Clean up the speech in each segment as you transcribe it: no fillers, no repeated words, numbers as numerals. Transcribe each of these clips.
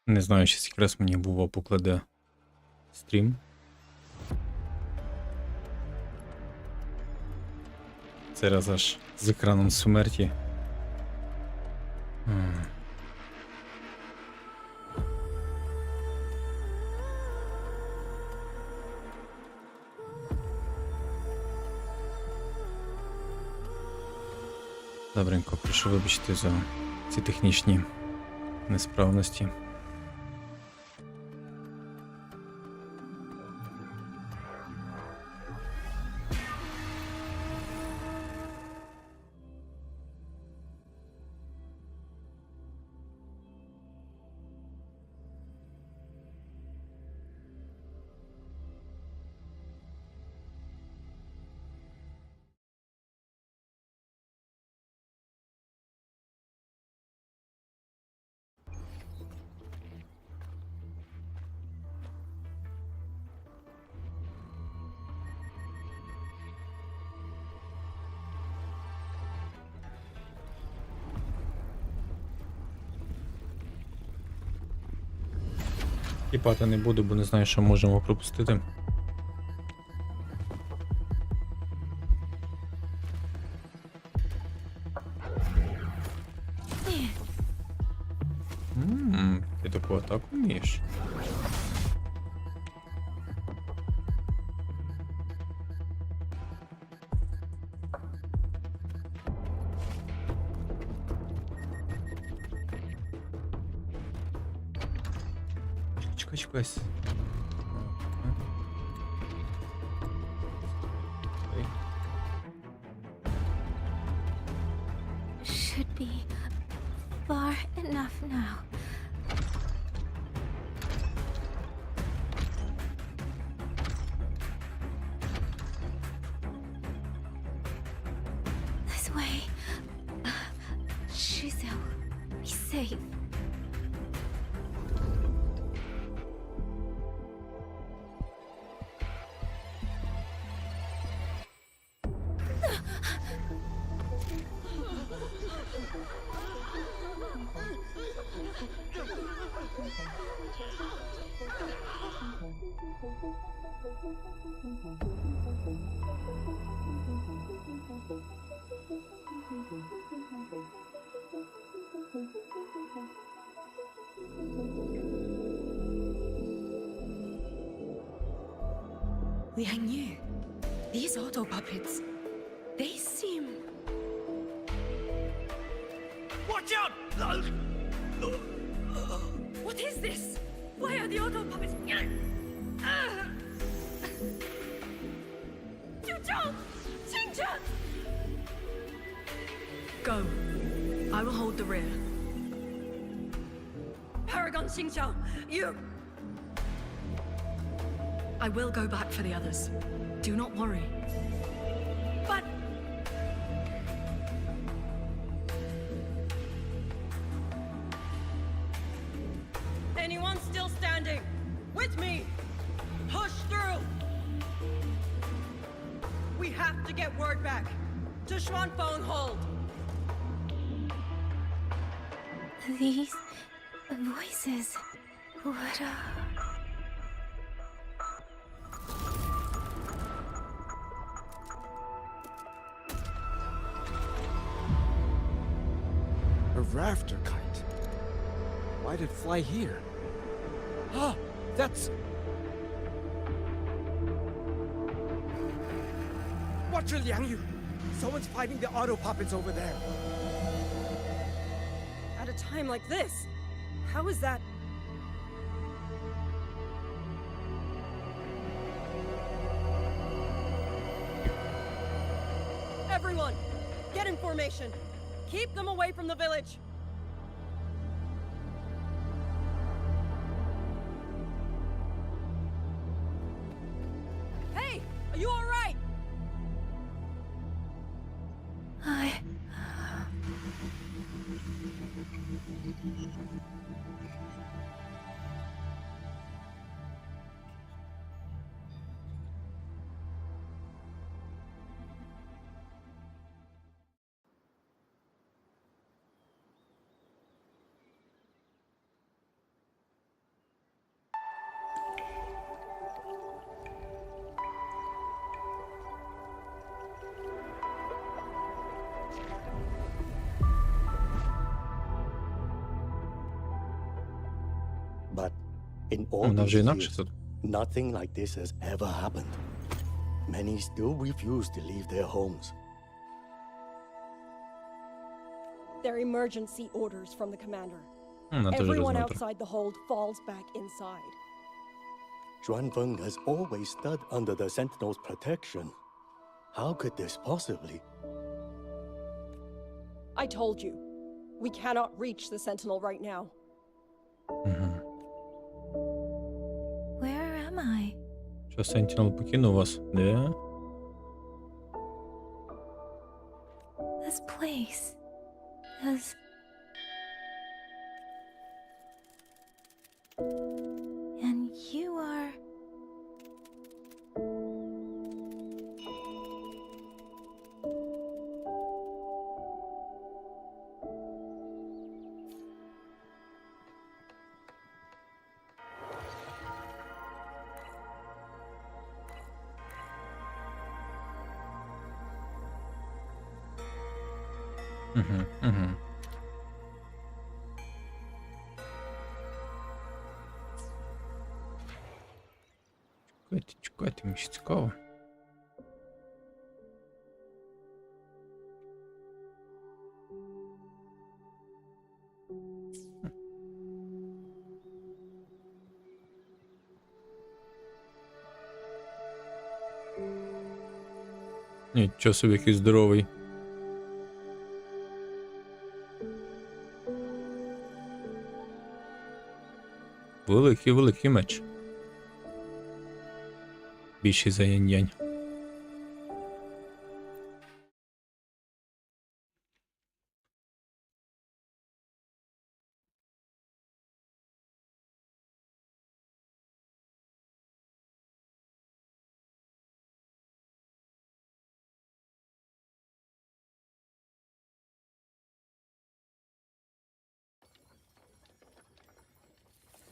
Не знаю, чи якраз мені Вова покладе стрім. Це раз аж з екраном смерті. Добренько, прошу вибачити за ці технічні несправності. Кіпати не буду, бо не знаю, що можемо пропустити. Ти таку атаку вмієш? Чекай. Should be far enough now. This way. Shizu, be safe. Liang Yu, these auto puppets, they seem... Watch out! What is this? Why are the auto puppets... Yu-chang! Xing-chan! Go. I will hold the rear. Paragon Xing-chan, you... I will go back for the others. Do not worry. But... Anyone still standing? With me! Push through! We have to get word back. To Schwanfeng hold. These voices. What A rafter kite. Why'd it fly here? Ah, that's... Watch your Liang Yu! Someone's fighting the auto puppets over there. At a time like this, how is that? Everyone, get in formation. Keep them away from the village. Hey, are you all right? But in all Вона these вже інакше years, тут. nothing like this has ever happened. Many still refuse to leave their homes. They're emergency orders from the commander. Вона теж Everyone резонатор. outside the hold falls back inside. Xuanfeng has always stood under the Sentinel's protection. How could this possibly? I told you, we cannot reach the Sentinel right now. Where am I? Що Сентінел покинув вас? Де? This place is... And you are... Угу. Чекайте, мені ще цікаво. Нічого собі, який здоровий. Великий меч. Більший за янь-янь.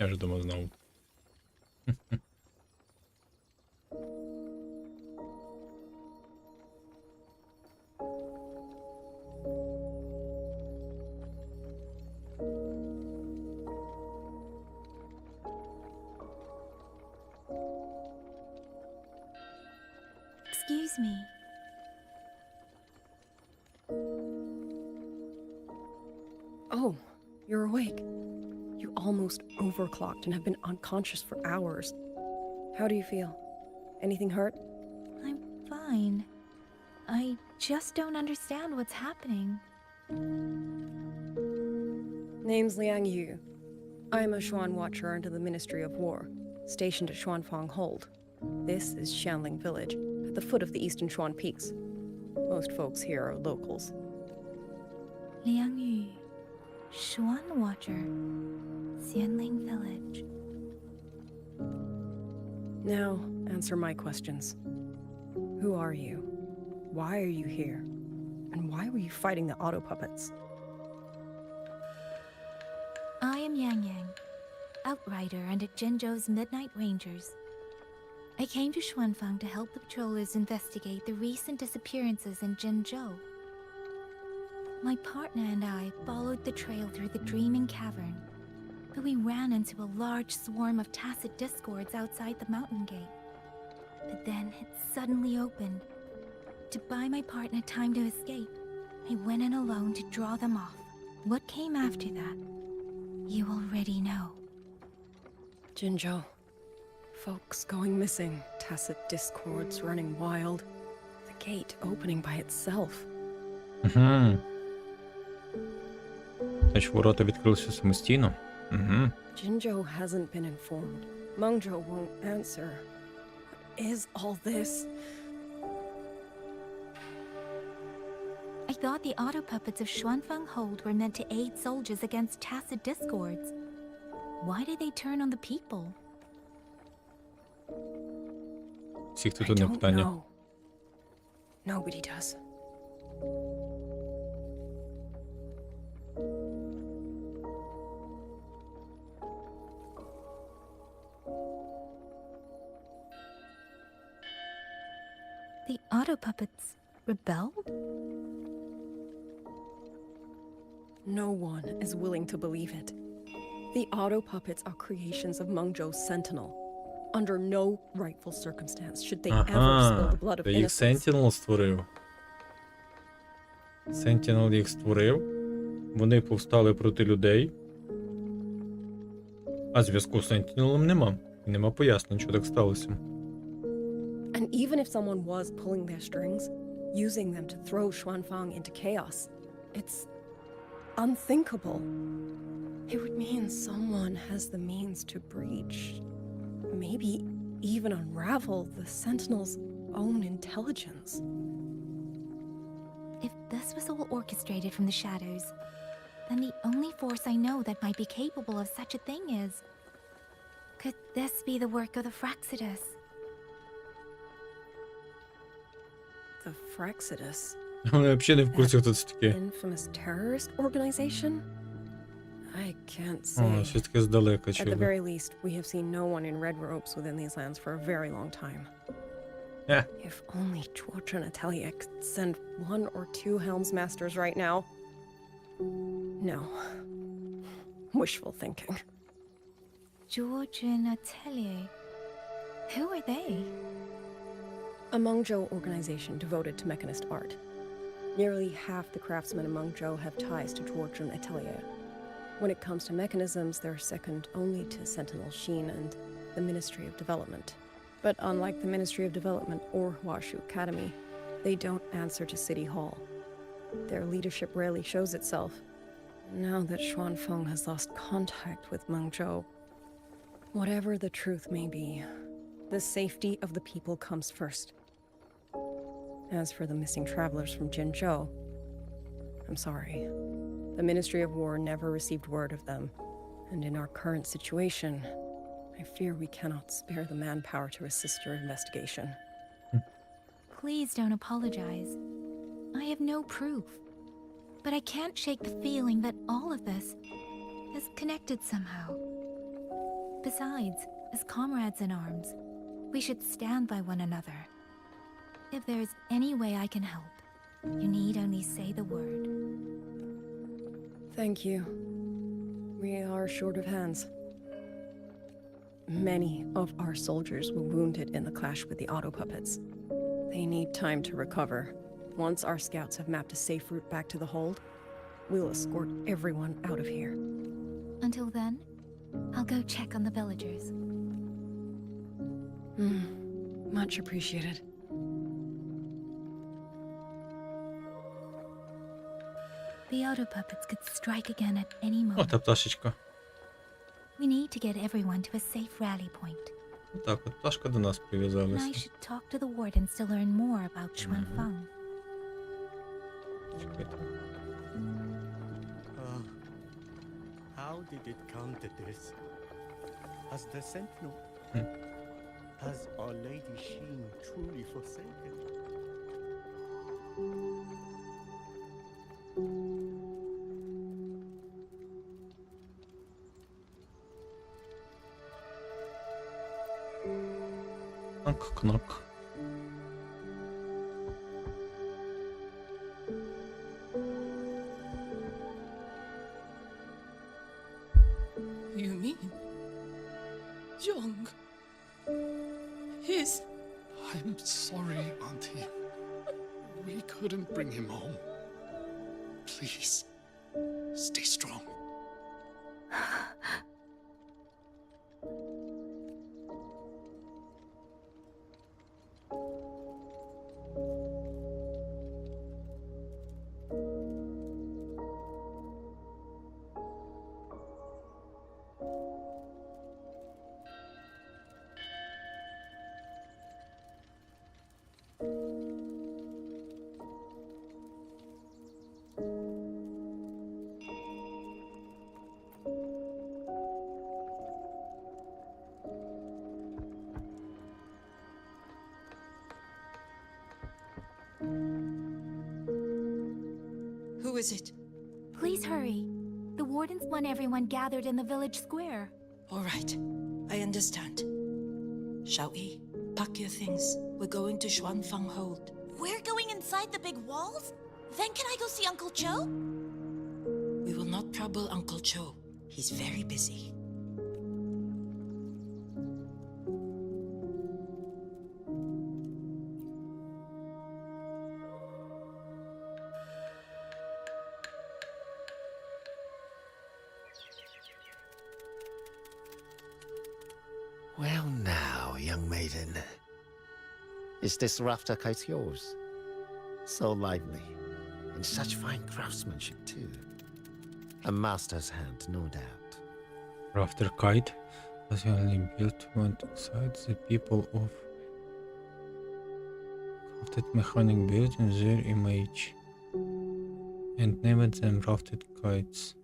Я ж думав знову. Excuse me. Oh, you're awake. You almost overclocked and have been unconscious for hours. How do you feel? Anything hurt? I'm fine. I just don't understand what's happening. Name's Liang Yu. I'm a Xuan Watcher under the Ministry of War, stationed at Xuanfang Hold. This is Xianling Village, at the foot of the Eastern Xuan Peaks. Most folks here are locals. Liang Yu, Xuan Watcher, Xianling Village. Now, answer my questions. Who are you? Why are you here? And why were you fighting the auto puppets? I am Yang Yang, Outrider under Jinzhou's Midnight Rangers. I came to Xuanfang to help the patrollers investigate the recent disappearances in Jinzhou. My partner and I followed the trail through the Dreaming Cavern, but we ran into a large swarm of tacit discords outside the mountain gate. But then it suddenly opened. To buy my partner time to escape, I went in alone to draw them off. What came after that, you already know. Jinzhou. Folks going missing, tacit discords running wild, the gate opening by itself. Угу. Значить, ворота відкрилися самостійно. Угу. Jinzhou hasn't been informed. Mengzhou won't answer. What is all this? I thought the auto puppets of Xuanfang Hold were meant to aid soldiers against tacit discords. Why did they turn on the people? Всіх тут I одне don't питання. know. Nobody does. The auto puppets rebelled? No one is willing to believe it. The auto puppets are creations of Mengzhou's Sentinel. Under no rightful circumstance should they ever spill the blood of то їх innocents. Sentinel створив. Sentinel їх створив. Вони повстали проти людей. А зв'язку з Sentinel'ом нема. І нема пояснень, що так сталося. And even if someone was pulling their strings, using them to throw Xuanfang into chaos, it's unthinkable. It would mean someone has the means to breach, maybe even unravel the Sentinel's own intelligence. If this was all orchestrated from the shadows, then the only force I know that might be capable of such a thing is... Could this be the work of the Fraxidus? The Fraxidus, Вони взагалі не в курсі, хто це таке. infamous terrorist organization? I can't О, say. щось таке здалека At the чули. very least, we have seen no one in red robes within these lands for a very long time. Yeah. If only George and Atelier could send one or two Helms Masters right now. No. Wishful thinking. George and Atelier. Who are they? A Mengzhou organization devoted to mechanist art. Nearly half the craftsmen in Mengzhou have ties to George and Atelier. When it comes to mechanisms, they're second only to Sentinel Sheen and the Ministry of Development. But unlike the Ministry of Development or Huashu Academy, they don't answer to City Hall. Their leadership rarely shows itself. Now that Xuanfeng has lost contact with Mengzhou, whatever the truth may be, the safety of the people comes first. As for the missing travelers from Jinzhou, I'm sorry. The Ministry of War never received word of them, and in our current situation, I fear we cannot spare the manpower to assist your investigation. Please don't apologize. I have no proof. But I can't shake the feeling that all of this is connected somehow. Besides, as comrades in arms, we should stand by one another. If there is any way I can help, you need only say the word. Thank you. We are short of hands. Many of our soldiers were wounded in the clash with the auto puppets. They need time to recover. Once our scouts have mapped a safe route back to the hold, we'll escort everyone out of here. Until then, I'll go check on the villagers. Much appreciated. The auto puppets could strike again at any О, moment. та пташечка. We need to get everyone to a safe rally point. Так, от пташка до нас And I прив'язалася. should talk to the wardens to learn more about Xuanfeng. Чекайте. How did it come to this? Has the Sentinel... Has Our Lady Sheen truly forsaken? Knock. You mean Young? His... I'm sorry, Auntie. We couldn't bring him home. Please, stay strong. Who is it? Please hurry. The wardens want everyone gathered in the village square. All right, I understand. Shall we? Pack your things. We're going to Xuanfang Hold. We're going inside the big walls? Then can I go see Uncle Joe? We will not trouble Uncle Joe. He's very busy. Well now, young maiden. Is this rafter kite yours? So lively, and such fine craftsmanship too. A master's hand, no doubt. Rafter kite was only built to excite the people of crafted mechanic built in their image and named them rafted kites.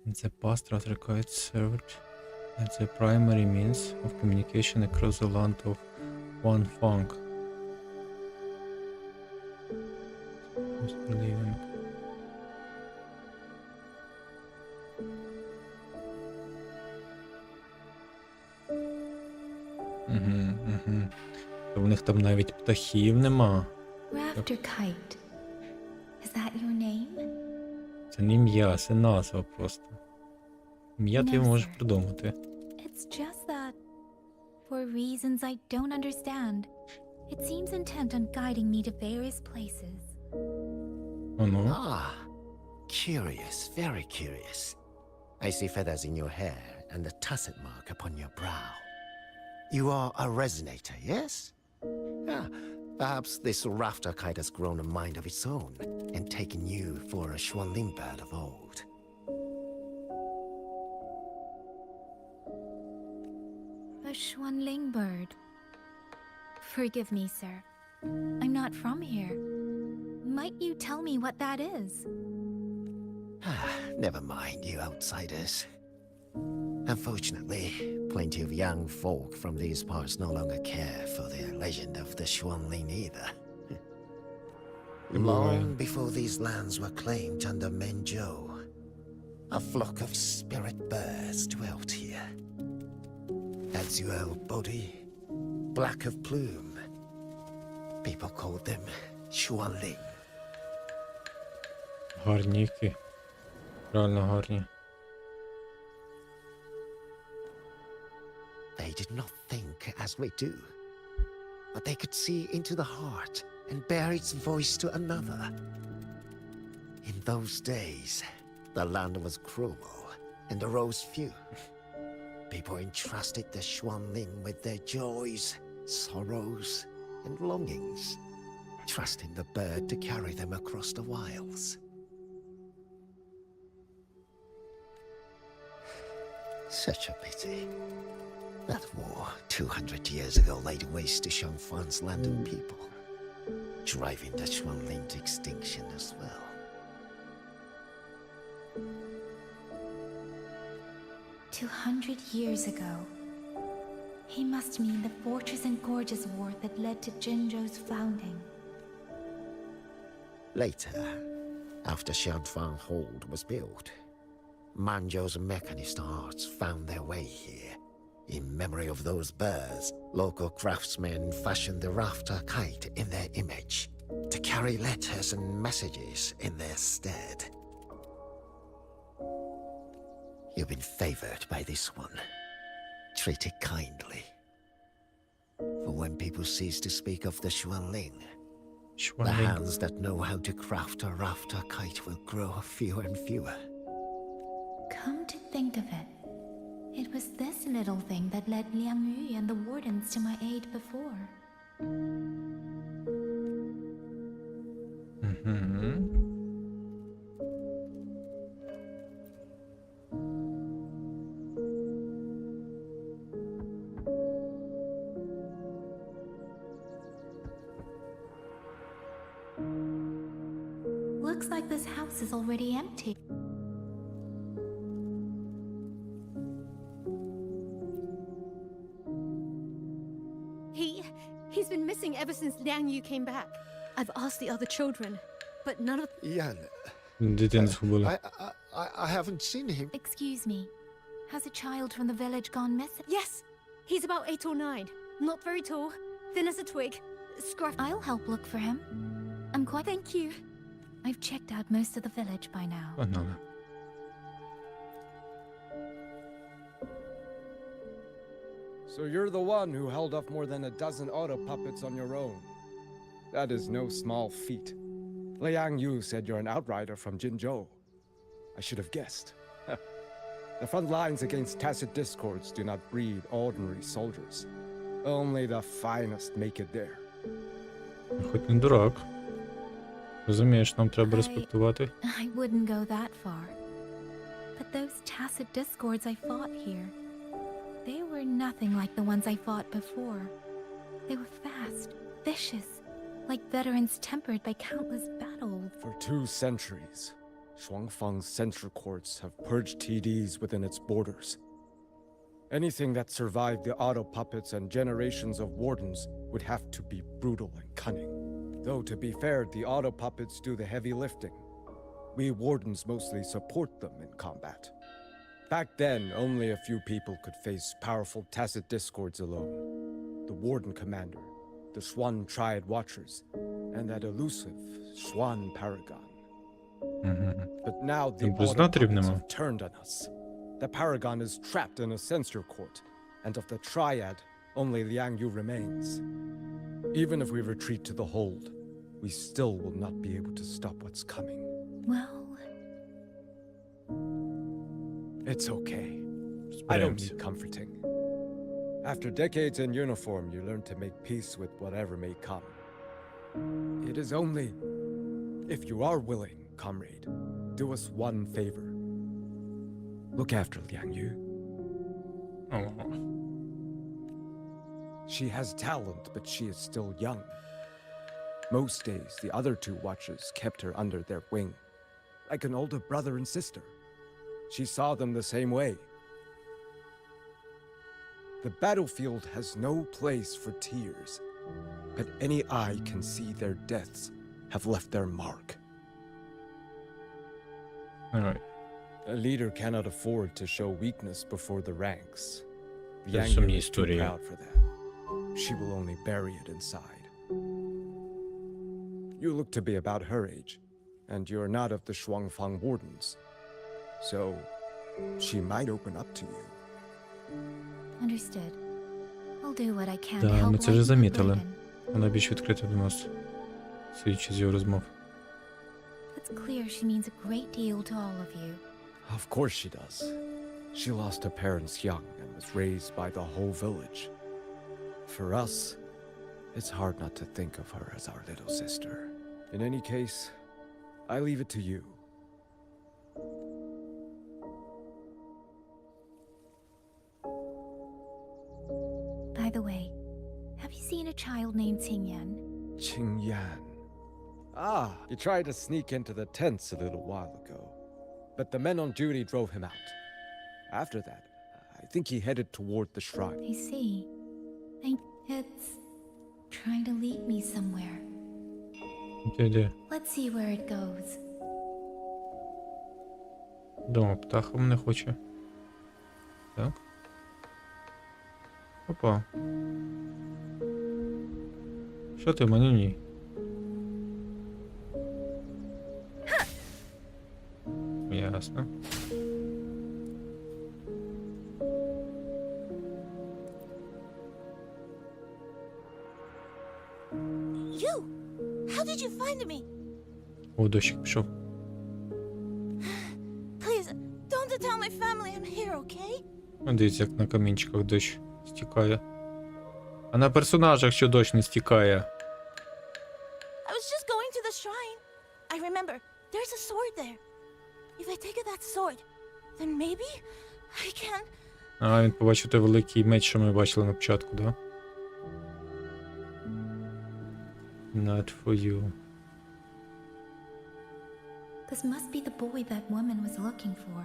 In the past, rafter kites served as the primary means of communication across the land of Wanfang. Living. У них там навіть птахів нема. Rafter Kite. Is that your name? Це не ім'я, це назва просто. Ім'я ти No, можеш sir. придумати. It's just that, for reasons I don't understand, it seems intent on guiding me to various places. Oh no. Ah, curious, very curious. I see feathers in your hair and a tusset mark upon your brow. You are a resonator, yes? Ah, perhaps this rafter kite has grown a mind of its own and taken you for a Xuanling bird of old. A Xuanling bird. Forgive me, sir. I'm not from here. Might you tell me what that is? Ah, never mind, you outsiders. Unfortunately, plenty of young folk from these parts no longer care for the legend of the Xuanling either. Long before these lands were claimed under Menzhou, a flock of spirit birds dwelt here. Azure body, black of plume. People called them Xuanling. Гарніки. Реально гарні. They did not think as we do, but they could see into the heart and bear its voice to another. In those days, the land was cruel and the roads few. People entrusted the Xuanling with their joys, sorrows, and longings, trusting the bird to carry them across the wilds. Such a pity. That war 200 years ago laid waste to Shangfan's land and people, driving the Xuanling to extinction as well. "200 years ago. He must mean the Fortress and Gorges War that led to Jinzhou's founding. Later, after Shangfang Hold was built, Manzhou's mechanist arts found their way here. In memory of those birds, local craftsmen fashioned the rafter kite in their image to carry letters and messages in their stead. You've been favored by this one. Treat it kindly. For when people cease to speak of the Xuanling, the hands that know how to craft a rafter kite will grow fewer and fewer. Come to think of it, it was this little thing that led Liang Yu and the wardens to my aid before. Looks like this house is already empty. He's been missing ever since Liang Yu came back. I've asked the other children, but none of... Yan, Дитину згубили. I haven't seen him. Excuse me, has a child from the village gone missing? Yes, he's about 8 or 9. Not very tall, thin as a twig, scruffy. I'll help look for him. I'm quite... Thank you. I've checked out most of the village by now. Погнали. So you're the one who held off more than a dozen auto puppets on your own. That is no small feat. Liang Yu said you're an outrider from Jinzhou. I should have guessed. The front lines against tacit discords do not breed ordinary soldiers. Only the finest make it there. Хоч не дурак. Розумієш, нам треба респектувати. I wouldn't go that far. But those tacit discords I fought here, they were nothing like the ones I fought before. They were fast, vicious, like veterans tempered by countless battles. For 2 centuries, Shuangfang's censor courts have purged TDs within its borders. Anything that survived the auto puppets and generations of wardens would have to be brutal and cunning. Though to be fair, the auto puppets do the heavy lifting. We wardens mostly support them in combat. Back then, only a few people could face powerful tacit discords alone. The warden commander, the Swan Triad Watchers, and that elusive Swan Paragon. But now the auto puppets have turned on us. The Paragon is trapped in a censor court, and of the Triad, only Liang Yu remains. Even if we retreat to the hold, we still will not be able to stop what's coming. Well, It's okay. I don't need comforting. After decades in uniform, you learn to make peace with whatever may come. It is only if you are willing, comrade, do us one favor. Look after Liang Yu. Oh. She has talent, but she is still young. Most days, the other 2 watchers kept her under their wing, like an older brother and sister. She saw them the same way. The battlefield has no place for tears, but any eye can see their deaths have left their mark. Alright. A leader cannot afford to show weakness before the ranks. Це Yang сумні Yu is too історії. proud for that. She will only bury it inside. You look to be about her age, and you're not of the Shuangfang Wardens. So, she might open up to you. understood. I'll do what I can to Да, help ми це вже lighten the замітили. burden. Вона більш відкрита до нас, судячи з його розмов. It's clear she means a great deal to all of you. Of course she does. She lost her parents young and was raised by the whole village. For us, it's hard not to think of her as our little sister. In any case, I leave it to you. By the way, have you seen a child named Qingyan? Qingyan. Ah, he tried to sneak into the tents a little while ago, but the men on duty drove him out. After that, I think he headed toward the shrine. I see. Think it's trying to lead me somewhere. Де? Let's see where it goes. Дома птаха мене хоче. Так. Опа. Що ти, манюній? Ясно. You! How did you find me? О, дощик пішов. Please, don't tell my family I'm here, okay? Дивіться, як на камінчиках дощ стікає. А на персонажах що дощ не стікає? I was just going to the shrine. I remember, there's a sword there. If I take that sword, then maybe I can... А, він побачив той великий меч, що ми бачили на початку, да? Not for you. This must be the boy that woman was looking for.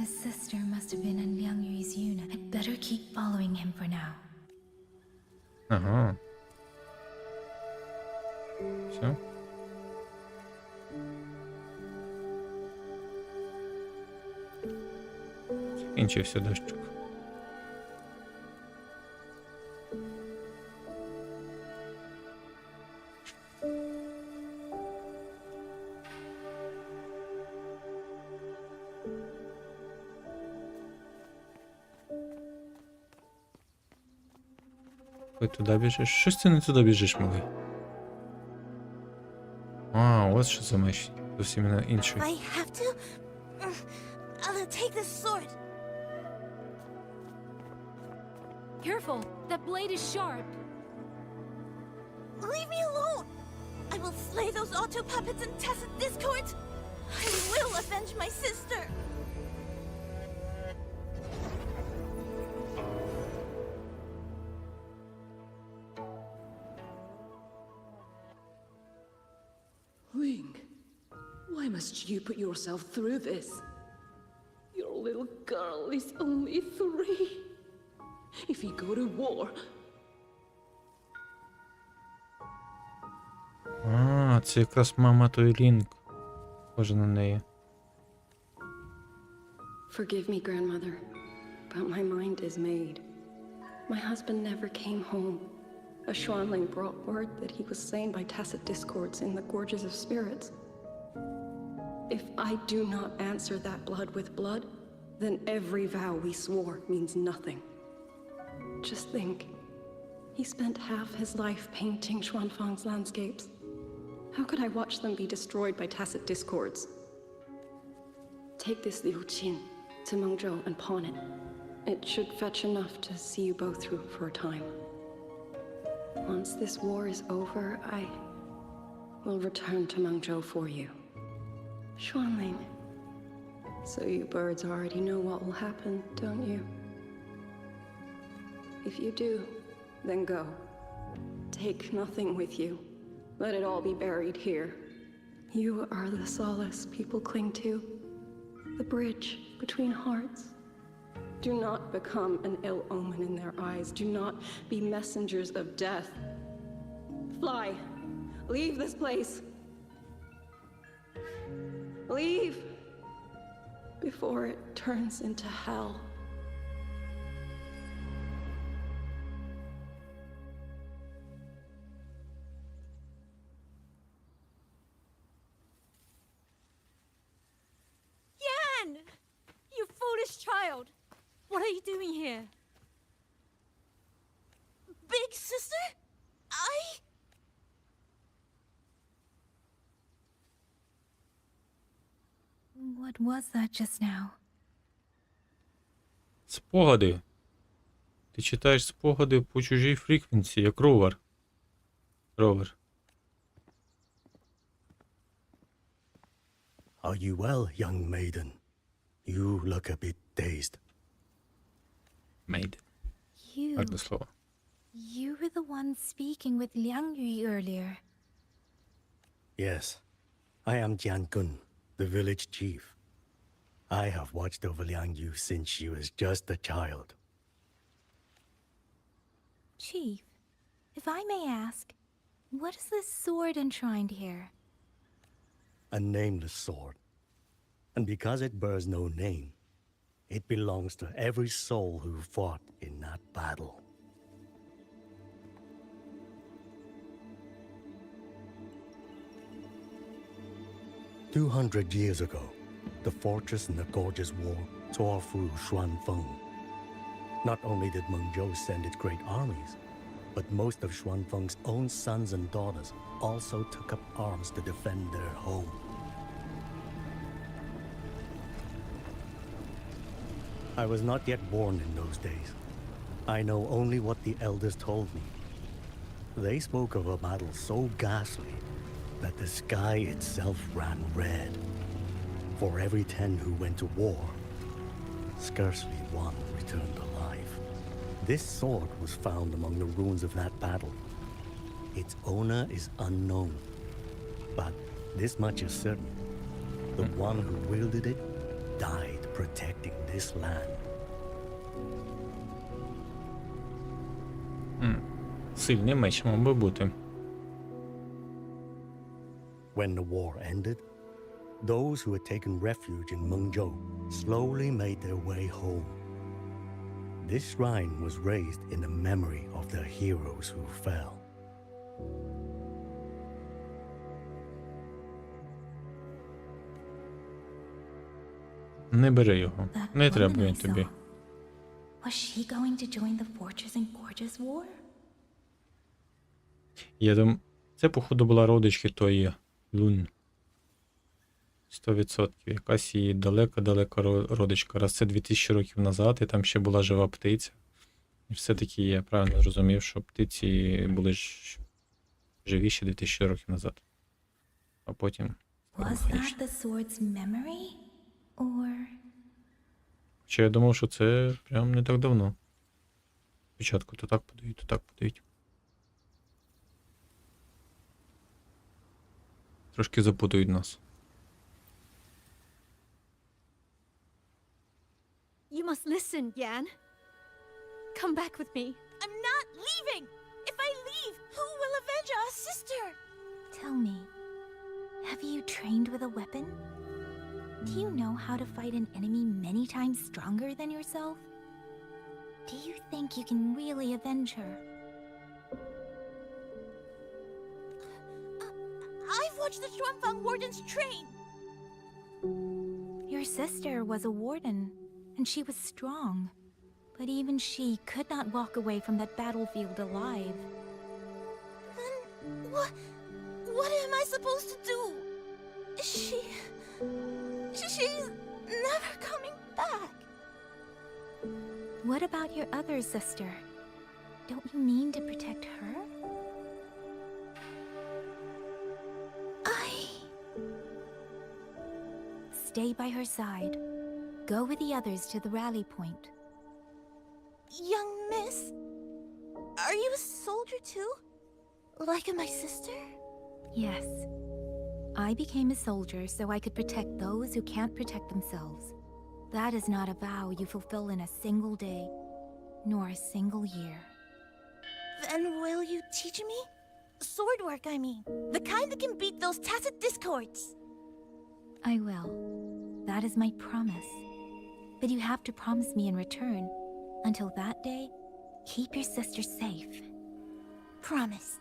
His sister must have been in Liang Yu's unit. I'd better keep following him for now. Ага. Все. Закінчився дощик. Ти туди біжиш? Щось ти не туди біжиш, малий. А, ось що за меч. Зовсім інший. I have to. I'll take this sword. Careful! That blade is sharp! Leave me alone! I will slay those auto puppets and tacit discords. I will avenge my sister. Ling, why must you put yourself through this? Your little girl is only 3. If you go to war, А, це якраз мама той Лінк. Схоже на неї. Forgive me, grandmother, but my mind is made. My husband never came home. A Xuanling brought word that he was slain by tacit discords in the gorges of spirits. If I do not answer that blood with blood, then every vow we swore means nothing. Just think, he spent half his life painting Xuanfang's landscapes. How could I watch them be destroyed by tacit discords? Take this Liu Qin to Mengzhou and pawn it. It should fetch enough to see you both through for a time. Once this war is over, I will return to Mengzhou for you. Xuanling. So you birds already know what will happen, don't you? If you do, then go. Take nothing with you. Let it all be buried here. You are the solace people cling to, the bridge between hearts. Do not become an ill omen in their eyes. Do not be messengers of death. Fly. Leave this place. Leave before it turns into hell. Yan! You foolish child! What are you doing here? Big sister? What was that just now? Спогади. Ти читаєш спогади по чужій фріквенції, як ровер. Ровер. Are you well, young maiden? You look a bit dazed. Made. You... Гарне слово. You were the one speaking with Liang Yui earlier. Yes, I am Jian Gun, the village chief. I have watched over Liang Yu since she was just a child. Chief, if I may ask, what is this sword enshrined here? A nameless sword. And because it bears no name, it belongs to every soul who fought in that battle. "200 years ago, the fortress in the Gorgeous War tore through Xuanfeng. Not only did Mengzhou send its great armies, but most of Xuanfeng's own sons and daughters also took up arms to defend their home. I was not yet born in those days. I know only what the elders told me. They spoke of a battle so ghastly that the sky itself ran red. For every 10 who went to war, scarcely one returned alive. This sword was found among the ruins of that battle. Its owner is unknown, but this much is certain. The one who wielded it died protecting this land. Сильний меч мав би бути. When the war ended, those who had taken refuge in Mengzhou slowly made their way home. This shrine was raised in the memory of the heroes who fell. Не бери його. That Не woman треба I він тобі. saw. Was she going to join the Fortress and Gorgeous War? Я думаю, це, походу, була родички тої Лун. 100%. Якась її далека-далека родичка. Раз це 2000 років назад, і там ще була жива птиця. І все-таки я правильно зрозумів, що птиці були живі ще 2000 років назад. А потім... Was that the sword's memory? Or... Хоча я думав, що це прям не так давно. Спочатку то так подають, то так подають. Трошки запутають нас. You must listen, Yan. Come back with me. I'm not leaving! If I leave, who will avenge our sister? Tell me, have you trained with a weapon? Do you know how to fight an enemy many times stronger than yourself? Do you think you can really avenge her? I've watched the Xuanfang wardens train. Your sister was a warden, and she was strong. But even she could not walk away from that battlefield alive. Then what am I supposed to do? She's never coming back. What about your other sister? Don't you mean to protect her? Stay by her side. Go with the others to the rally point. Young miss, are you a soldier too? Like my sister? Yes. I became a soldier so I could protect those who can't protect themselves. That is not a vow you fulfill in a single day, nor a single year. Then will you teach me? Sword work, I mean. The kind that can beat those tacit discords. I will. That is my promise. But you have to promise me in return. Until that day, keep your sister safe. Promise.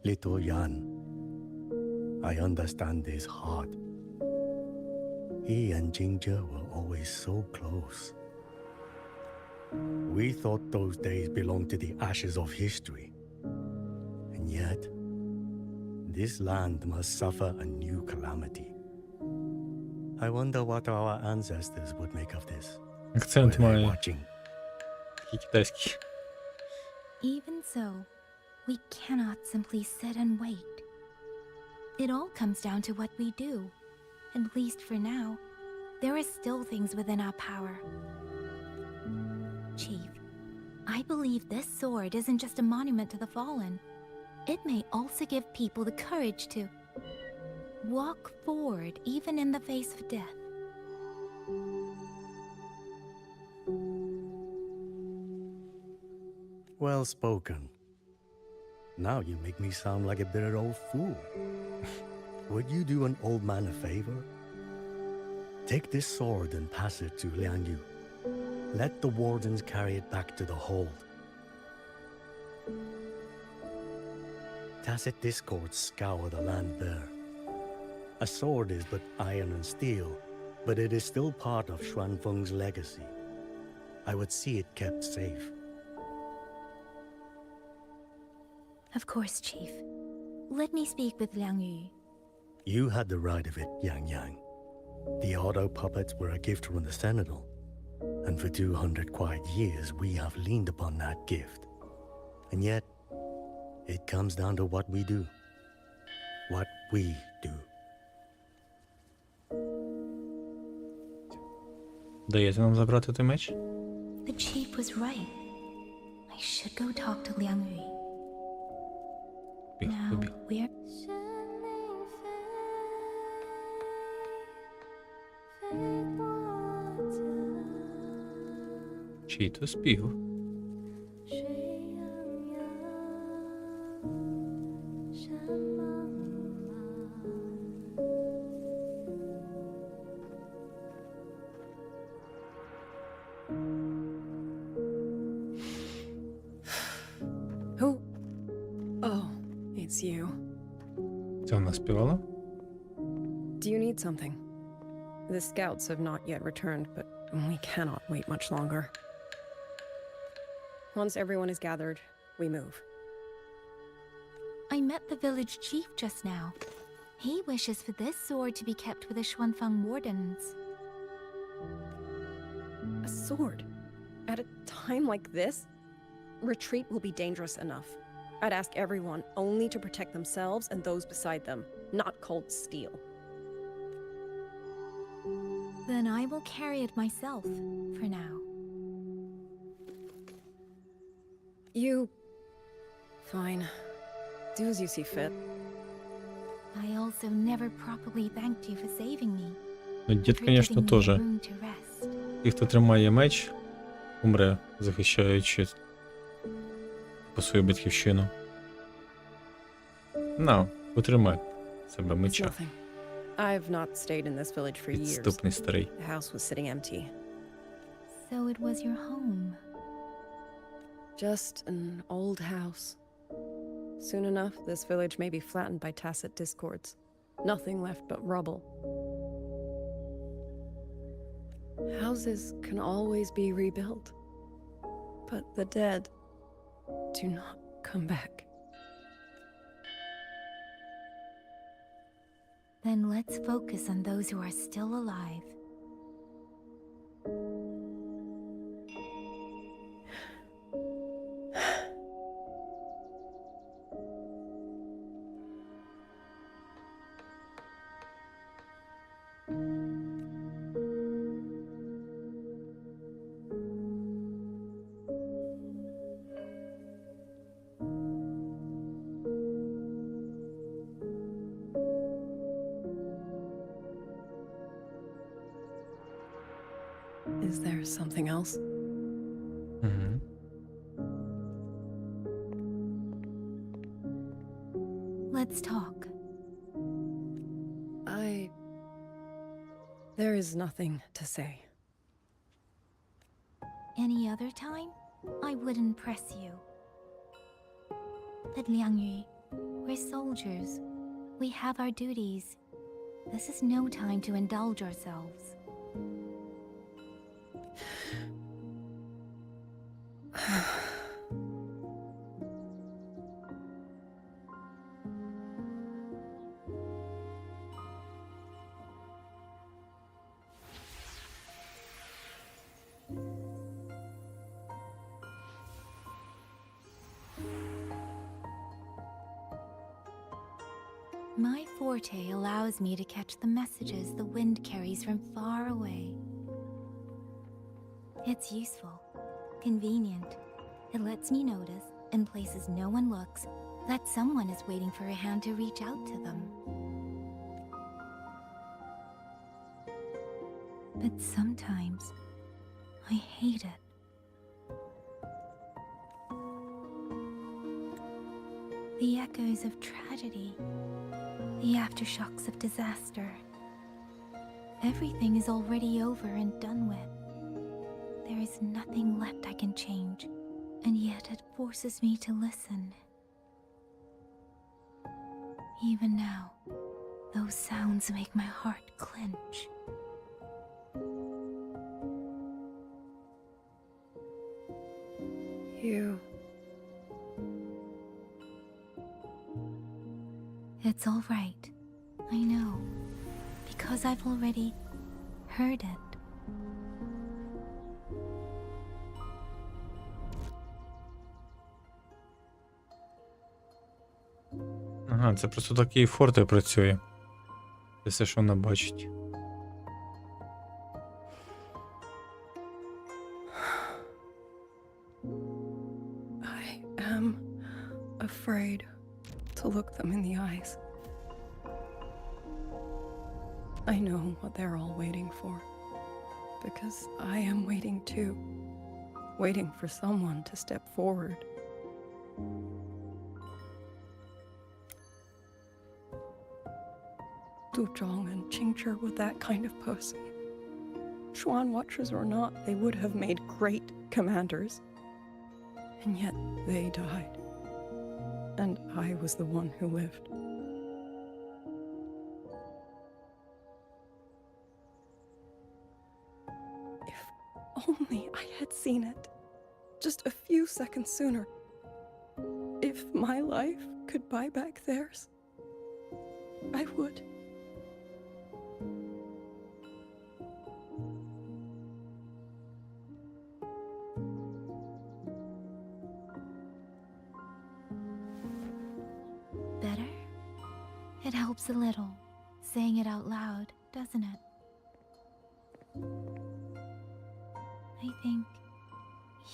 Little Yan, I understand his heart. He and Jingzhe were always so close. We thought those days belonged to the ashes of history. And yet, this land must suffer a new calamity. I wonder what our ancestors would make of this. Акцент Were they має. watching? Такий китайський. Even so, we cannot simply sit and wait. It all comes down to what we do. At least for now, there are still things within our power. Chief, I believe this sword isn't just a monument to the fallen. It may also give people the courage to walk forward even in the face of death. Well spoken. Now you make me sound like a bitter old fool. Would you do an old man a favor? Take this sword and pass it to Liang Yu. Let the wardens carry it back to the hold. Tacit discords scour the land bare. A sword is but iron and steel, but it is still part of Xuanfeng's legacy. I would see it kept safe. Of course, Chief. Let me speak with Liang Yu. You had the right of it, Yang Yang. The auto puppets were a gift from the Sentinel, and for 200 quiet years we have leaned upon that gift. And yet, it comes down to what we do. What we do. Даєте нам забрати той меч? The Chief was right. I should go talk to Liang Yu. Біг, Now, побіг. we're... Чий то спів? Who? Oh, it's you. Це вона співала? Do you need something? The scouts have not yet returned, but we cannot wait much longer. Once everyone is gathered, we move. I met the village chief just now. He wishes for this sword to be kept with the Xuanfang wardens. A sword? At a time like this? Retreat will be dangerous enough. I'd ask everyone only to protect themselves and those beside them, not cold steel. Then I will carry it myself, for now. You... Fine. Do as you see fit. I also never properly thanked you for saving me. Ну, дід, for звісно, giving me теж. room to rest. Ті, хто тримає меч, умре, захищаючи по свою батьківщину. На, потримай себе It's меча. nothing. I've not stayed in this village for years. Підступний старий. The house was sitting empty. So it was your home. Just an old house. Soon enough, this village may be flattened by tacit discords. Nothing left but rubble. Houses can always be rebuilt. But the dead do not come back. Then let's focus on those who are still alive. Is there something else? Угу. Let's talk. There is nothing to say. Any other time, I wouldn't press you. But Liangyu, we're soldiers. We have our duties. This is no time to indulge ourselves. My forte allows me to catch the messages the wind carries from far away. It's useful, convenient. It lets me notice, in places no one looks, that someone is waiting for a hand to reach out to them. But sometimes, I hate it. The echoes of tragedy, the aftershocks of disaster. Everything is already over and done with. There is nothing left I can change, and yet it forces me to listen. Even now, those sounds make my heart clench. You... It's all right. I know. Because I've already heard it. Ага, це просто такий форте працює. Це все, що вона бачить. I am afraid to look them in the eyes. I know what they're all waiting for, because I am waiting too, waiting for someone to step forward. Du Zhong and Qingzhi were that kind of person. Xuan Watchers or not, they would have made great commanders. And yet they died. And I was the one who lived. only I had seen it. Just a few seconds sooner. If my life could buy back theirs, I would. Better? It helps a little, saying it out loud, doesn't it? I think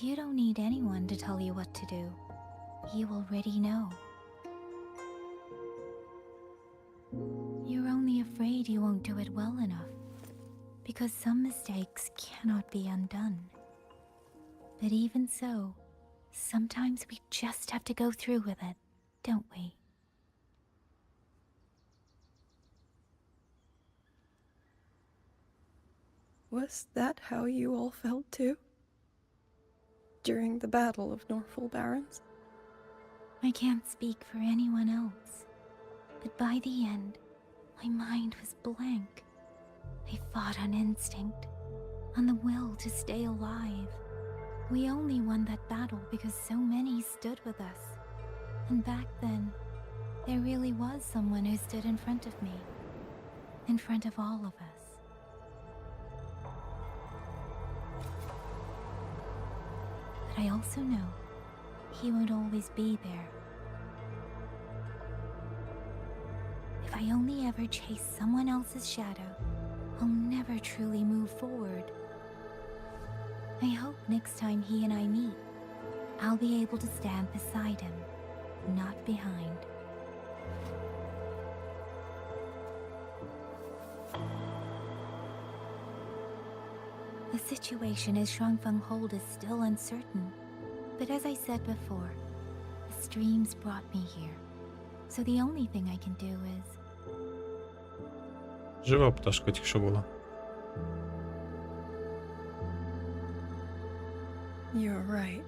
you don't need anyone to tell you what to do. You already know. You're only afraid you won't do it well enough, because some mistakes cannot be undone. But even so, sometimes we just have to go through with it, don't we? Was that how you all felt too? During the Battle of Norfolk Barrens? I can't speak for anyone else, but by the end, my mind was blank. I fought on instinct, on the will to stay alive. We only won that battle because so many stood with us. And back then, there really was someone who stood in front of me, in front of all of us. But I also know he won't always be there. If I only ever chase someone else's shadow, I'll never truly move forward. I hope next time he and I meet, I'll be able to stand beside him, not behind. The situation as Shuangfeng Hold is still uncertain, but as I said before, the streams brought me here, so the only thing I can do is... Жива пташка тільки що була. You're right.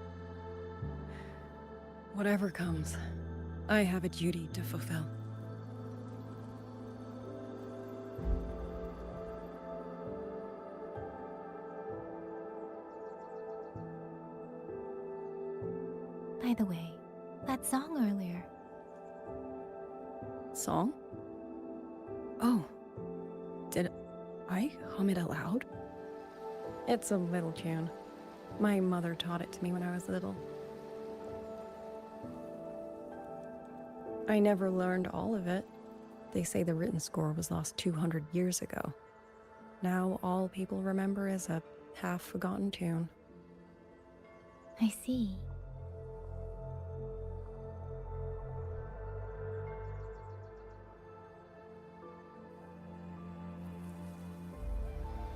Whatever comes, I have a duty to fulfill. By the way, that song earlier, Song? Oh, did I hum it aloud? It's a little tune. My mother taught it to me when I was little. I never learned all of it. They say the written score was lost 200 years ago. Now all people remember is a half-forgotten tune. I see.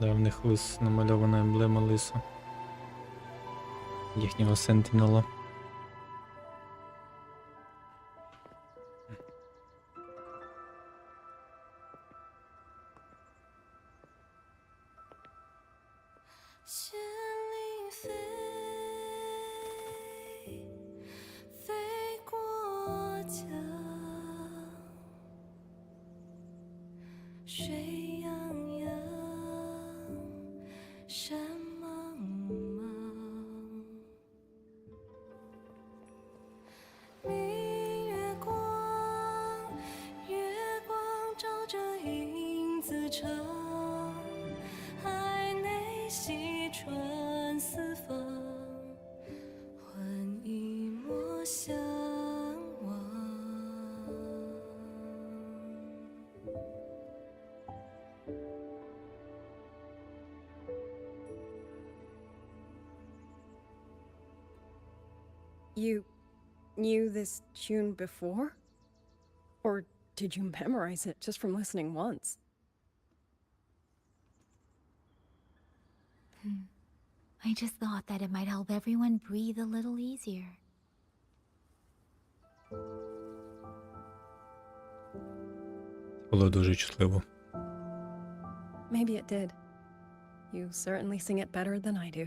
Да, в них намальована емблема лиса. Їхнього сентінела. You knew this tune before? Or did you memorize it just from listening once? I just thought that it might help everyone breathe a little easier. Було дуже чутливо. Maybe it did. You certainly sing it better than I do.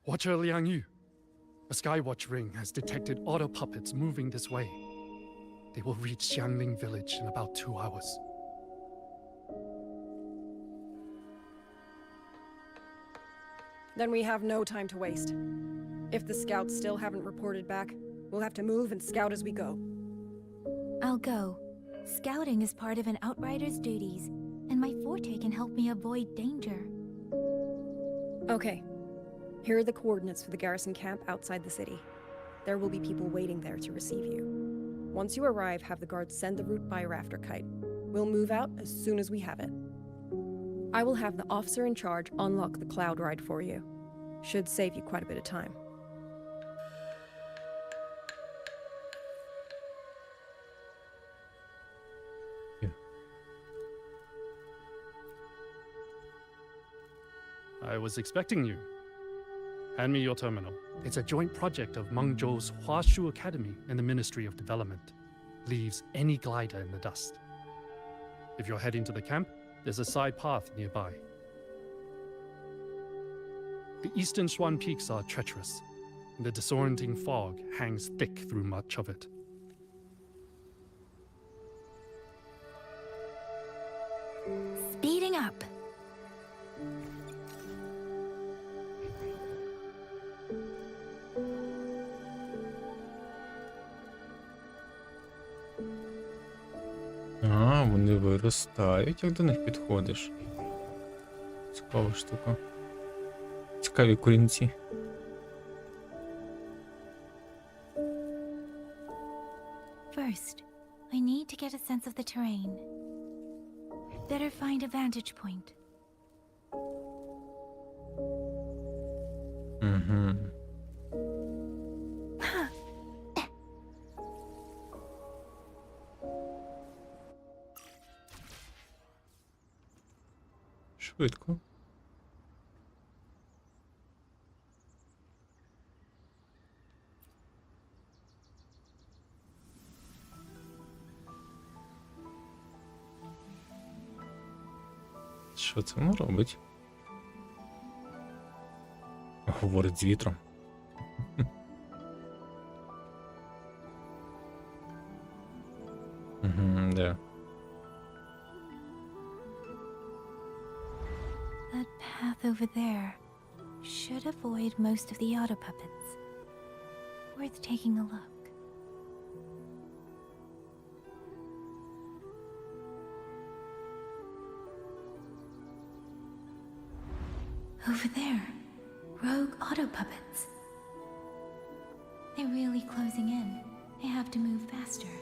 Watcher Liang Yu, a Skywatch ring has detected auto puppets moving this way. They will reach Xiangling village in about 2 hours. Then we have no time to waste. If the scouts still haven't reported back, we'll have to move and scout as we go. I'll go. Scouting is part of an outrider's duties, and my forte can help me avoid danger. Okay. Here are the coordinates for the garrison camp outside the city. There will be people waiting there to receive you. Once you arrive, have the guards send the route by rafter kite. We'll move out as soon as we have it. I will have the officer in charge unlock the cloud ride for you. Should save you quite a bit of time. I was expecting you. Hand me your terminal. It's a joint project of Mengzhou's Huashu Academy and the Ministry of Development. Leaves any glider in the dust. If you're heading to the camp, there's a side path nearby. The eastern Xuan peaks are treacherous, and the disorienting fog hangs thick through much of it. Speeding up. А, вони виростають, як до них підходиш. Цікава штука. Цікаві корінці. First, I need to get a sense of the terrain. Better find a vantage point. Угу. Швидко. Що це воно робить? Говорить з вітром. Угу, де? That path over there should avoid most of the auto puppets. Worth taking a look. Over there, rogue auto puppets. They're really closing in. I have to move faster.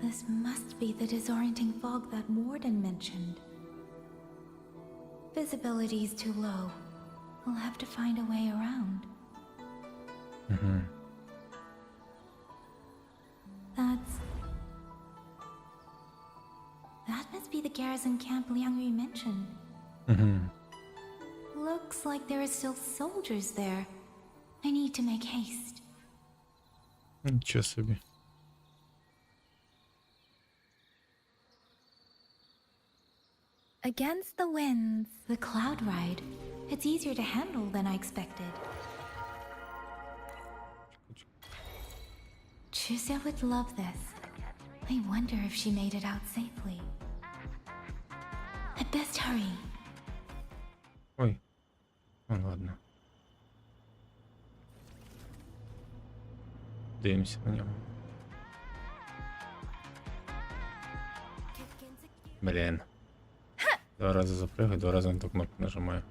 This must be the disorienting fog that Warden mentioned. Visibility's too low. We'll have to find a way around. Угу. That must be the garrison camp Liang Yu mentioned. Угу. Looks like there are still soldiers there. I need to make haste. Нічого собі. Against the winds, the cloud ride. It's easier to handle than I expected. Chusea would love this. I wonder if she made it out safely. I'd best hurry. Ой. Ну ладно. Дивимося на нього. Блін. 2 рази запригаю, 2 рази на ту кнопку нажимаю.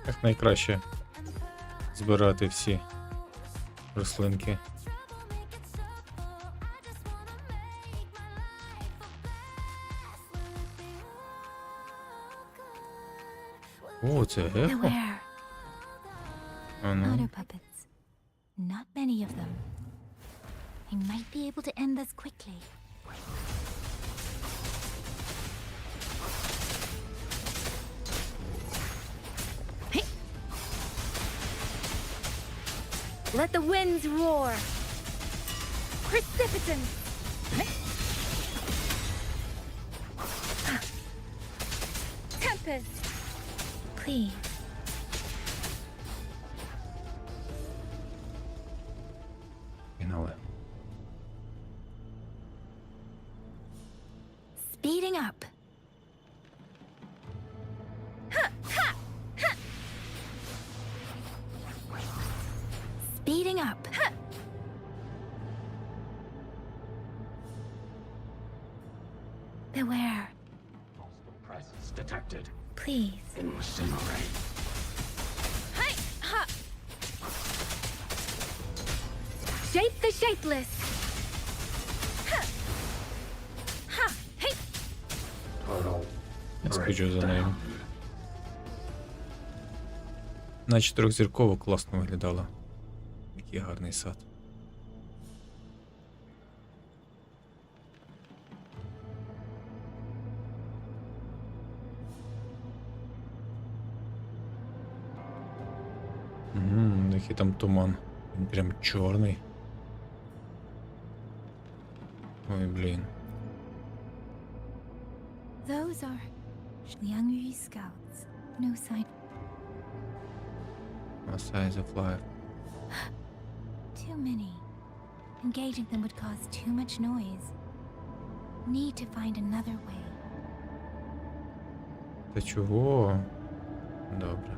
Як найкраще збирати всі рослинки. О, це гехо? Beware. А ну. Auto puppets. Not many of them. I might be able to end this quickly. Let the winds roar. Precipitant. Tempest. Please. Пігнали. Speeding up. Speeding up. Beware. Presence detected. Please. Incinerate. Hi! Ha! Shape the shapeless. Ha! Ha! Hey! Total. Я скучу за нею. На чотирьохзірково класно виглядало. Який гарний сад. Який там туман. Він прям чорний. Ой, блін. Those are Liangyu scouts. No sign. A size of life. Too many. Engaging them would cause too much noise. Need to find another way. Та чого? Добре.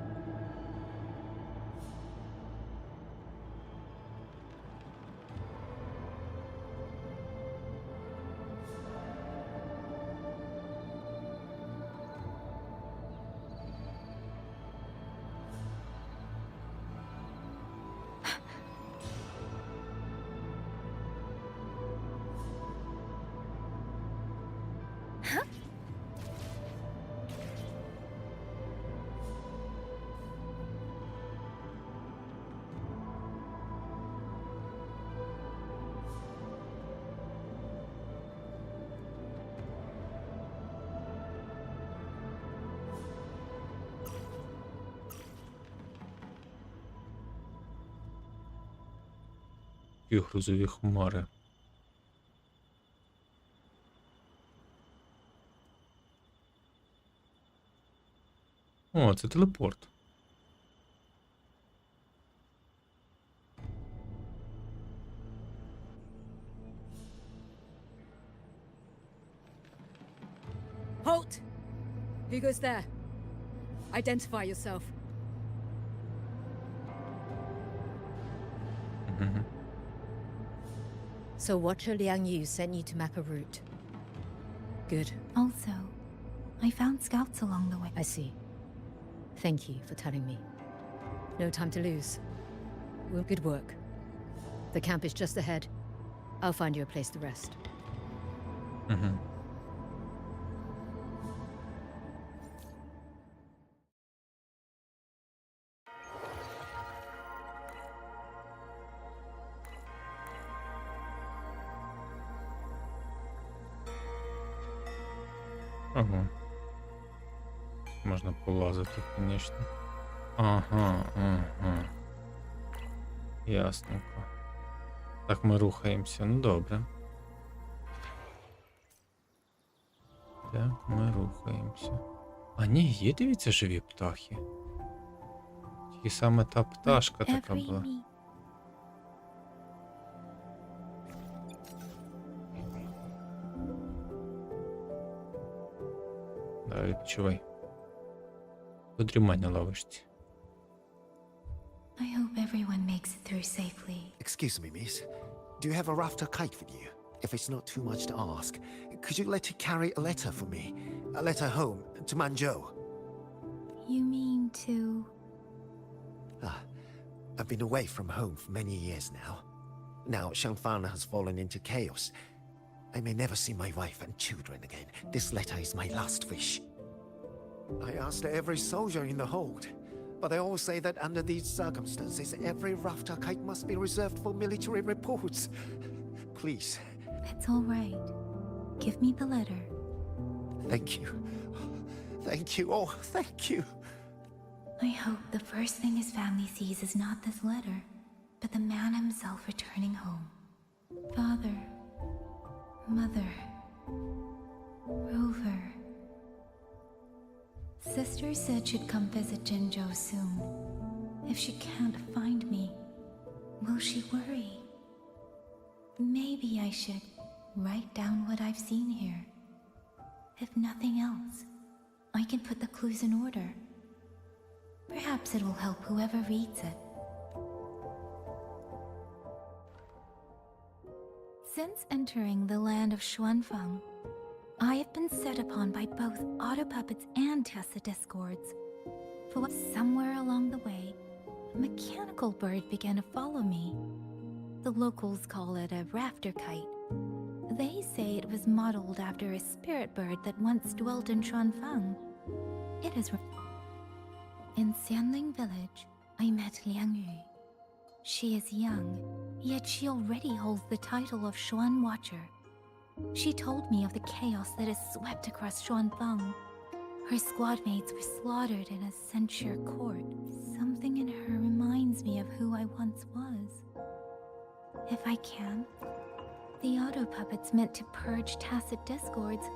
І грузові хмари. О, це телепорт. Halt! Who goes there? Identify yourself. So Watcher Liang Yu sent you to map a route. Good. Also, I found scouts along the way. I see. Thank you for telling me. No time to lose. Well, good work. The camp is just ahead. I'll find you a place to rest. Ага. Можна полазити, звісно. Ага. Ясненько. Так, ми рухаємося. Ну, добре. Так, ми рухаємося. А ні, є, дивіться, живі птахи. Тільки саме та пташка така Every була. meat. Да, відпочивай. Подрімай на лавочці. I hope everyone makes it through safely. Excuse me, miss. Do you have a rafter kite with you? If it's not too much to ask, could you let it carry a letter for me? A letter home, to Manzhou. You mean to... I've been away from home for many years now. Now Shangfang has fallen into chaos. I may never see my wife and children again. This letter is my last wish. I asked every soldier in the hold, but they all say that under these circumstances, every rafter kite must be reserved for military reports. Please. It's all right. Give me the letter. Thank you. Thank you. Oh, thank you. I hope the first thing his family sees is not this letter, but the man himself returning home. Father, mother, Rover. Sister said she'd come visit Jinzhou soon. If she can't find me, will she worry? Maybe I should write down what I've seen here. If nothing else, I can put the clues in order. Perhaps it will help whoever reads it. Since entering the land of Xuanfang, I have been set upon by both auto puppets and Tessa discords. For somewhere along the way, a mechanical bird began to follow me. The locals call it a rafter kite. They say it was modeled after a spirit bird that once dwelt in Xuanfang. It is in Xianling village, I met Liang Yu. She is young, yet she already holds the title of Xuan Watcher. She told me of the chaos that has swept across Xuanfang. Her squad mates were slaughtered in a censure court. Something in her reminds me of who I once was. If I can, the auto puppets meant to purge tacit discords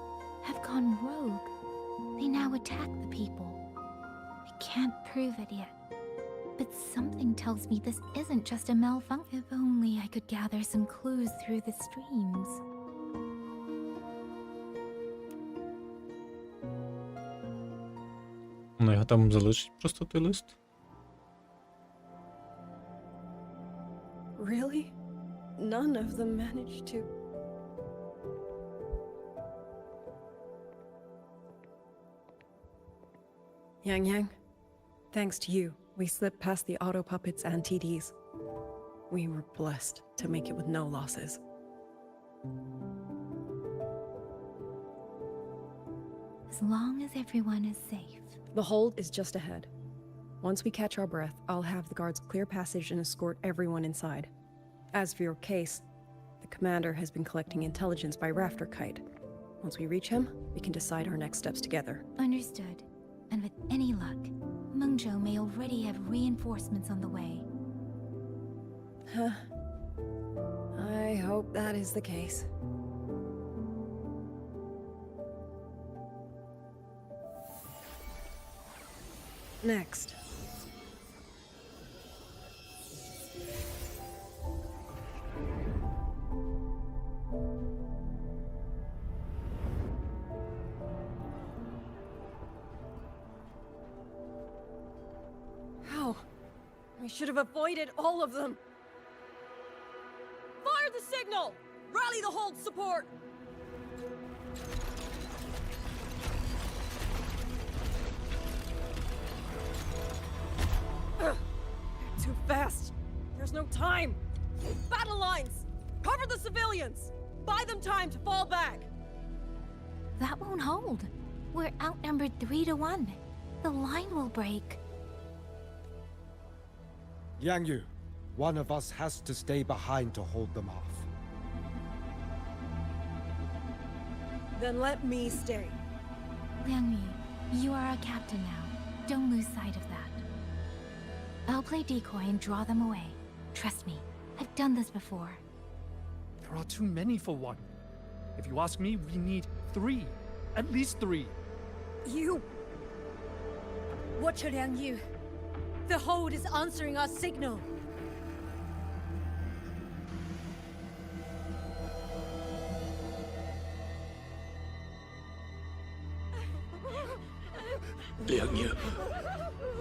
have gone rogue. They now attack the people. I can't prove it yet, but something tells me this isn't just a malfunction. If only I could gather some clues through the streams. Ну, його там залишить просто той лист. Really? None of them managed to... Yang, thanks to you, we slipped past the auto puppets and TDs. We were blessed to make it with no losses. As long as everyone is safe. The hold is just ahead. Once we catch our breath, I'll have the guards clear passage and escort everyone inside. As for your case, the commander has been collecting intelligence by rafter kite. Once we reach him, we can decide our next steps together. Understood. And with any luck, Mengzhou may already have reinforcements on the way. Huh. I hope that is the case. Next. How? We should have avoided all of them. Fire the signal! Rally the hold support! They're too fast. There's no time. Battle lines! Cover the civilians! Buy them time to fall back! That won't hold. We're outnumbered 3-1. The line will break. Yang Yu, one of us has to stay behind to hold them off. Then let me stay. Liang Yu, you are our captain now. Don't lose sight of that. I'll play decoy and draw them away. Trust me, I've done this before. There are too many for one. If you ask me, we need 3. At least 3. You! Watcher Liang Yu. The hold is answering our signal. Liang Yu,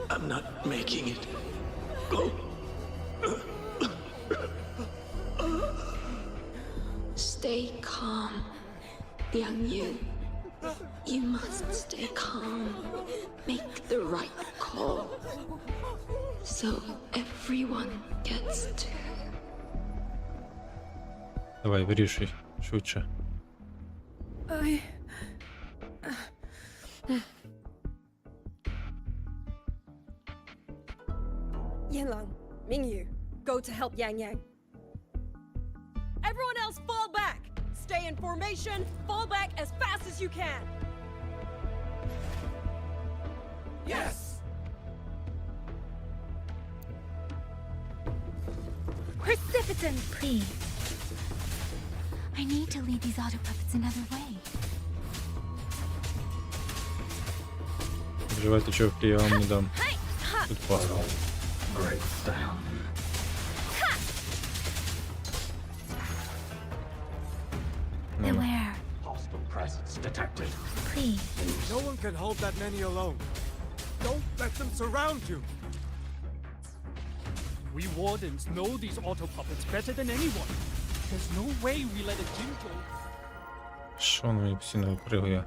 I'm not making it. Go. Stay calm, Liang Yu. You must stay calm. Make the right call. So everyone gets to... Давай, вирішуй, швидше. Yanlang, Mingyu, go to help Yang Yang. Everyone else fall back! Stay in formation, fall back as fast as you can! Yes! Listen, please. I need to lead these auto puppets another way. Вживайте човки, я вам не дам. Тут паста. Break down. Ну, Beware, Hostile presence detected. please. No one can hold that many alone. Don't let them surround you. We wardens know these auto puppets better than anyone. There's no way we let a Jinjo. що воно мені постійно випригує?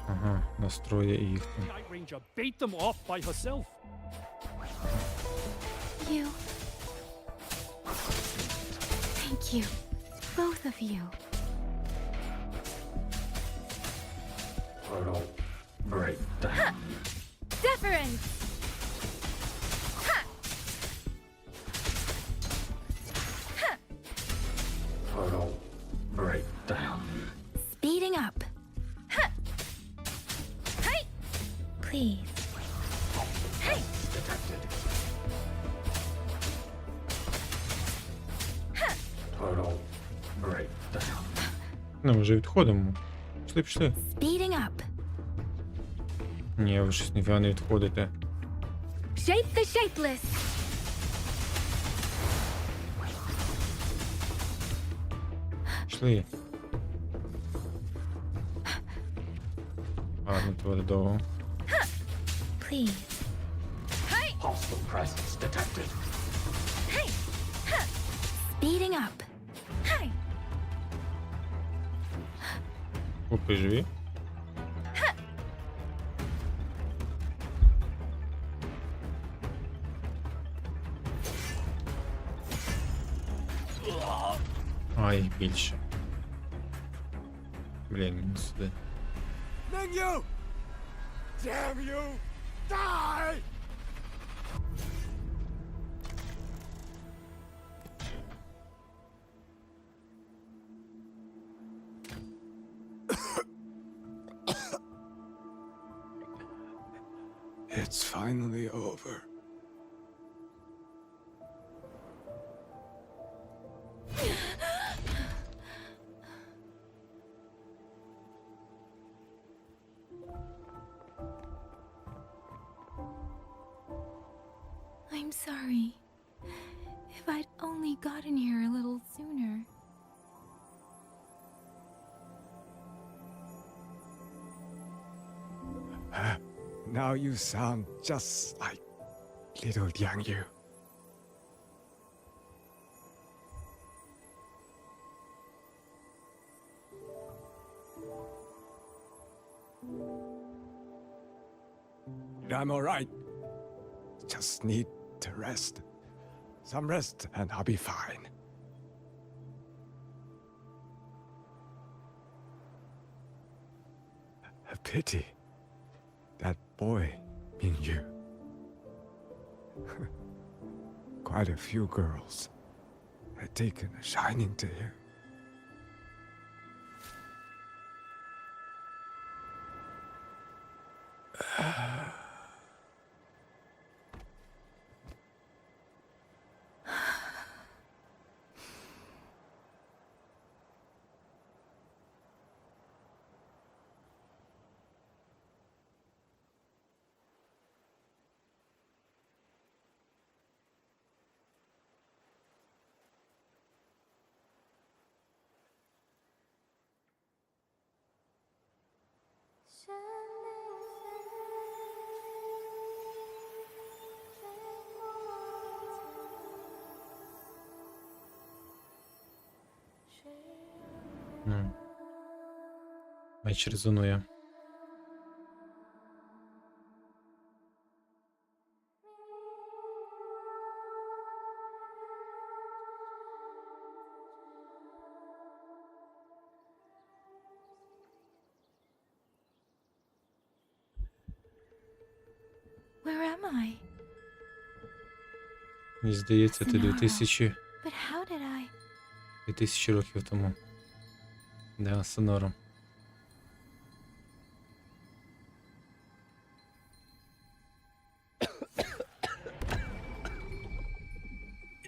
Ага, настроє їх там. Night Ranger bait them off by herself. You. Thank you. Both of you. Portal. Break down. Deference! Portal. Break down. Speeding up. Please. Detected. Portal. Break down. Ну, ми вже відходимо. Пішли, пішли. Speeding up. Ні, ви щось ніфіга не відходите. Shape the shapeless. Пішли. Ладно, то буде довго. Please. Hostile presence detected. Speeding up. Хлопці живі? А, їх більше. Блін, не сюди. Menu! Damn you! Die! It's finally over. I'm sorry. If I'd only gotten here a little sooner. Now you sound just like little Yang Yu. I'm alright. Just need to rest. Some rest and I'll be fine. A pity. That boy, Mingyu. Quite a few girls had taken a shining to him. Меч резонує. Where am I? Мені здається, ти Sonaro. 2000 But how did I? 2000 років тому. Да, Сонором.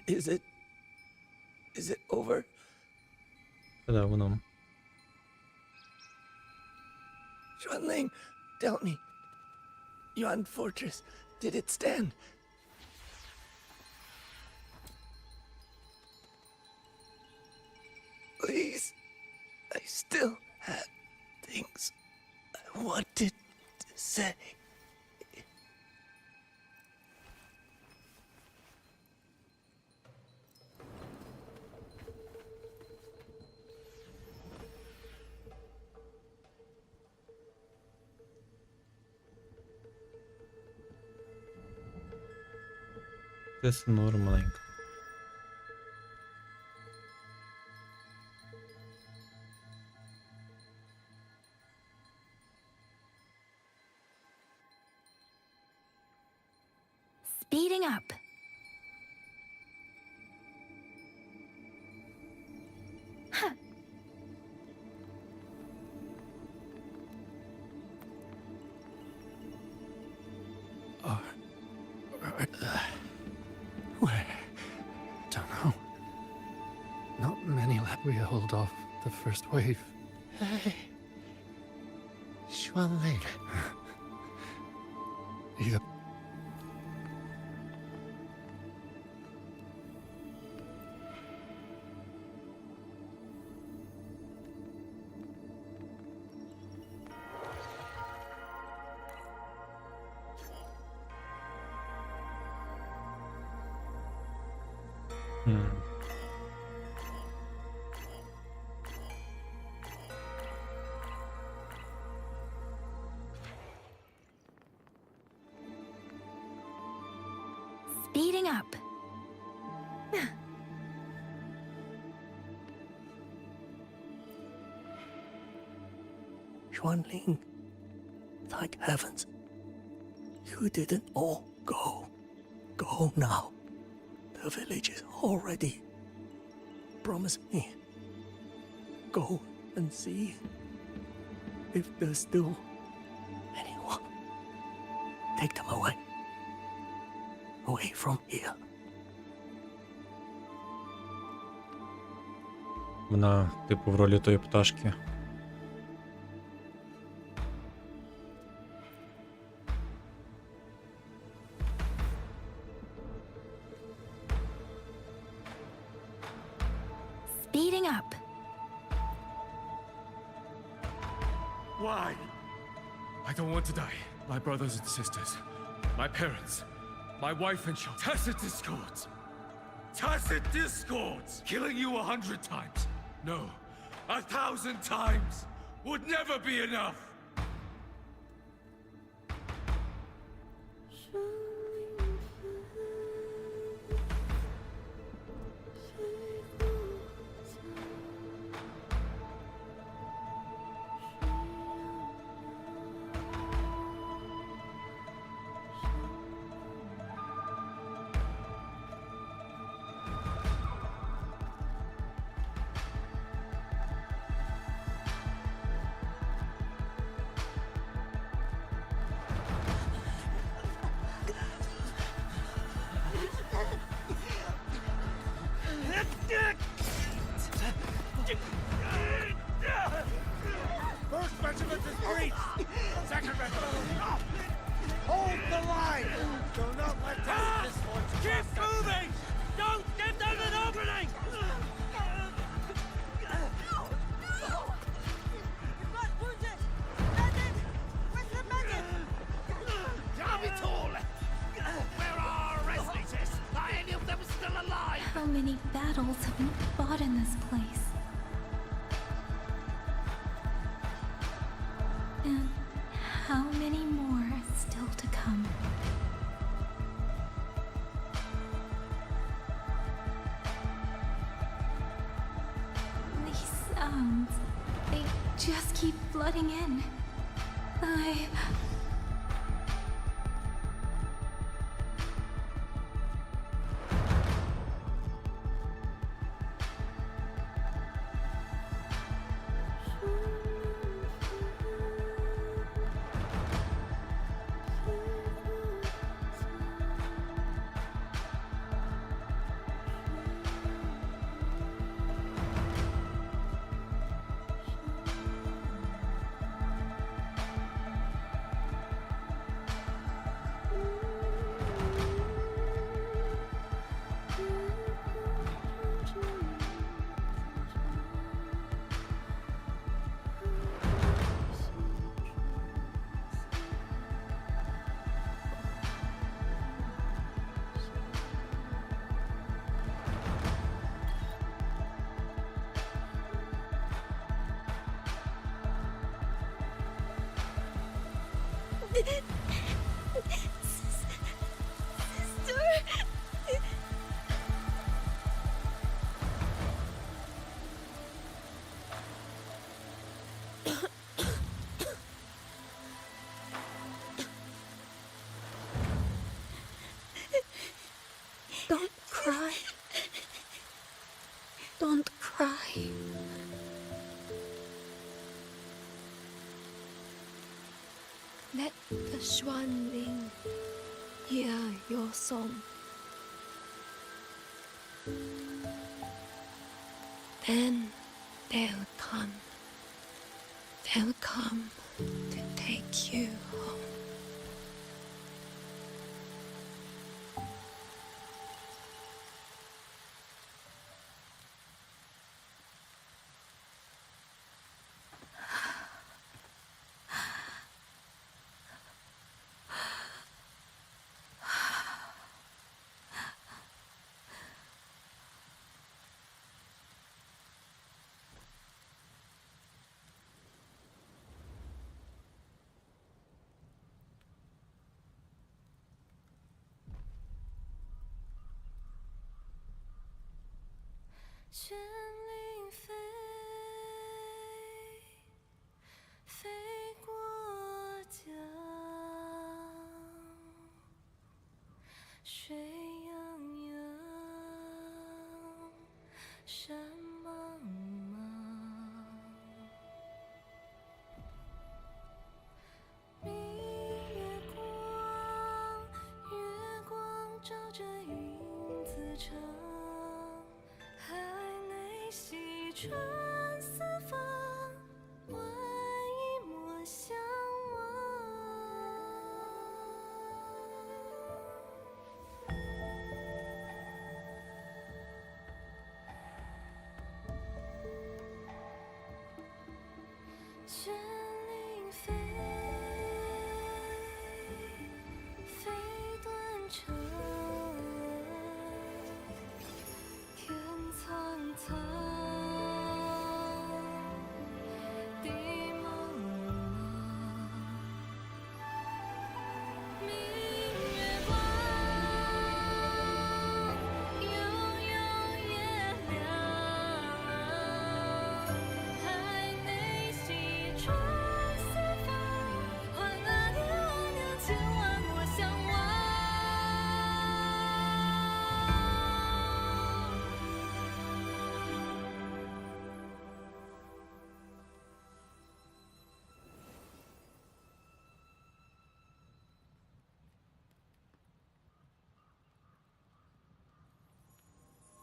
Is it over? Да, воно. Xuanling, tell me. Yuan Fortress, did it stand? Please, I still have things I wanted to say. Це снур маленька. Speeding up. Huh. Where? Don't know. Not many left. We hold off the first wave. Hey. Xuanling. Either. Speeding up. Xuanling, thank heavens. You didn't all go. Go now. The village is all ready. Promise me. Go and see if there's still anyone. Take them away. Away from here. Вона, типу, в ролі тої пташки. Speeding up. Why? I don't want to die. My brothers and sisters, my parents, my wife and children. Tacit discords. Tacit discords. Killing you 100 times. No, 1,000 times would never be enough. First regiment is breached. Second regiment. Hold the line. Do not let this one. Keep moving! Don't give them an opening! Where are our resonates? Are any of them still alive? How many battles have we fought in this place? And how many more still to come? These sounds, they just keep flooding in. Don't cry. Don't cry. Let the swan wing hear your song. Then they'll come. They'll come to take you home.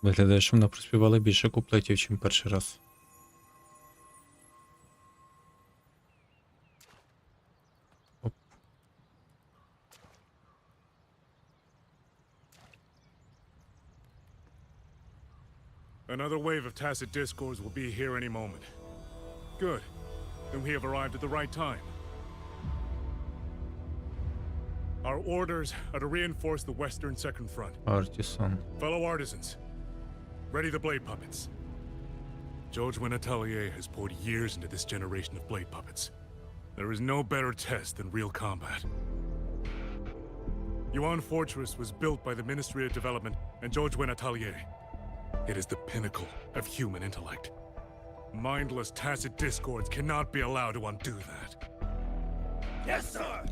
Виглядає, що вона проспівала більше куплетів, чим перший раз. Оп. Another wave of tacit discords will be here any moment. Good. Then we have arrived at the right time. Our orders are to reinforce the western second front. Artisan. Fellow artisans, ready the blade puppets. George Wynne Atelier has poured years into this generation of blade puppets. There is no better test than real combat. Yuan Fortress was built by the Ministry of Development and George Wynne Atelier. It is the pinnacle of human intellect. Mindless tacit discords cannot be allowed to undo that. Yes, sir!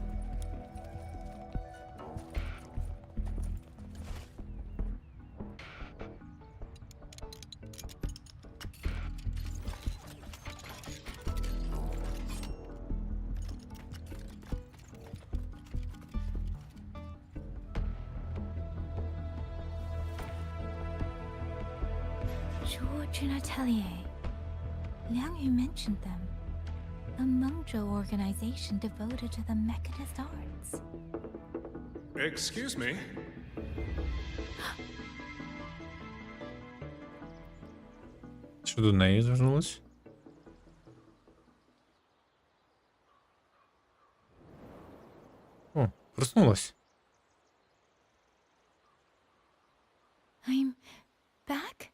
George and Atelier. Liang Yu mentioned them. A Mengzhou organization devoted to the mechanist arts. Excuse me? Що до неї звернулась? О, проснулась. I'm back?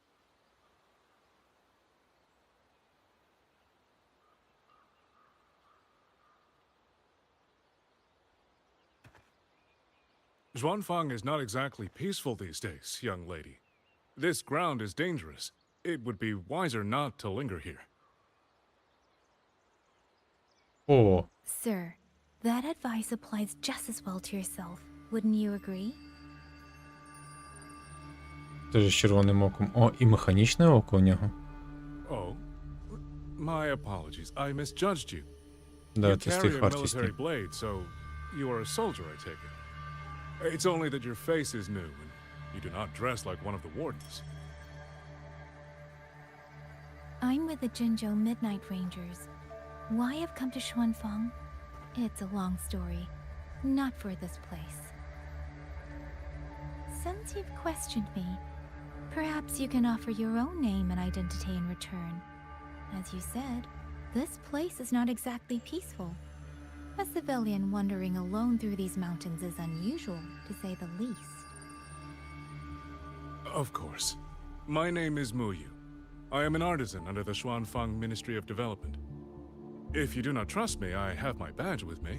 Xuanfang is not exactly peaceful these days, young lady. This ground is dangerous. It would be wiser not to linger here. О, Sir, that advice applies just as well to yourself. Wouldn't you agree? теж з червоним оком. О, і механічне око у нього. Oh, my apologies. I misjudged you. Да, You це з carry тих a military вартісних. blade, so you are a soldier, I take it. It's only that your face is new, and you do not dress like one of the wardens. I'm with the Jinzhou Midnight Rangers. Why I've come to Xuanfang? It's a long story. Not for this place. Since you've questioned me, perhaps you can offer your own name and identity in return. As you said, this place is not exactly peaceful. A civilian wandering alone through these mountains is unusual, to say the least. Of course. My name is Muyu. I am an artisan under the Xuanfang Ministry of Development. If you do not trust me, I have my badge with me.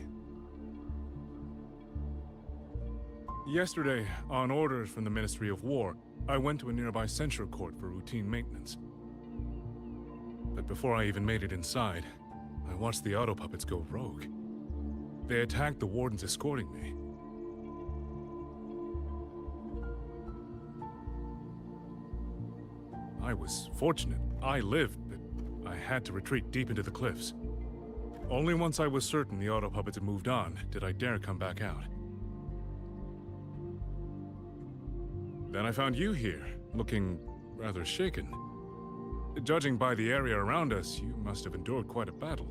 Yesterday, on orders from the Ministry of War, I went to a nearby censure court for routine maintenance. But before I even made it inside, I watched the auto puppets go rogue. They attacked the wardens escorting me. I was fortunate. I lived, but I had to retreat deep into the cliffs. Only once I was certain the auto puppets had moved on did I dare come back out. Then I found you here, looking rather shaken. Judging by the area around us, you must have endured quite a battle.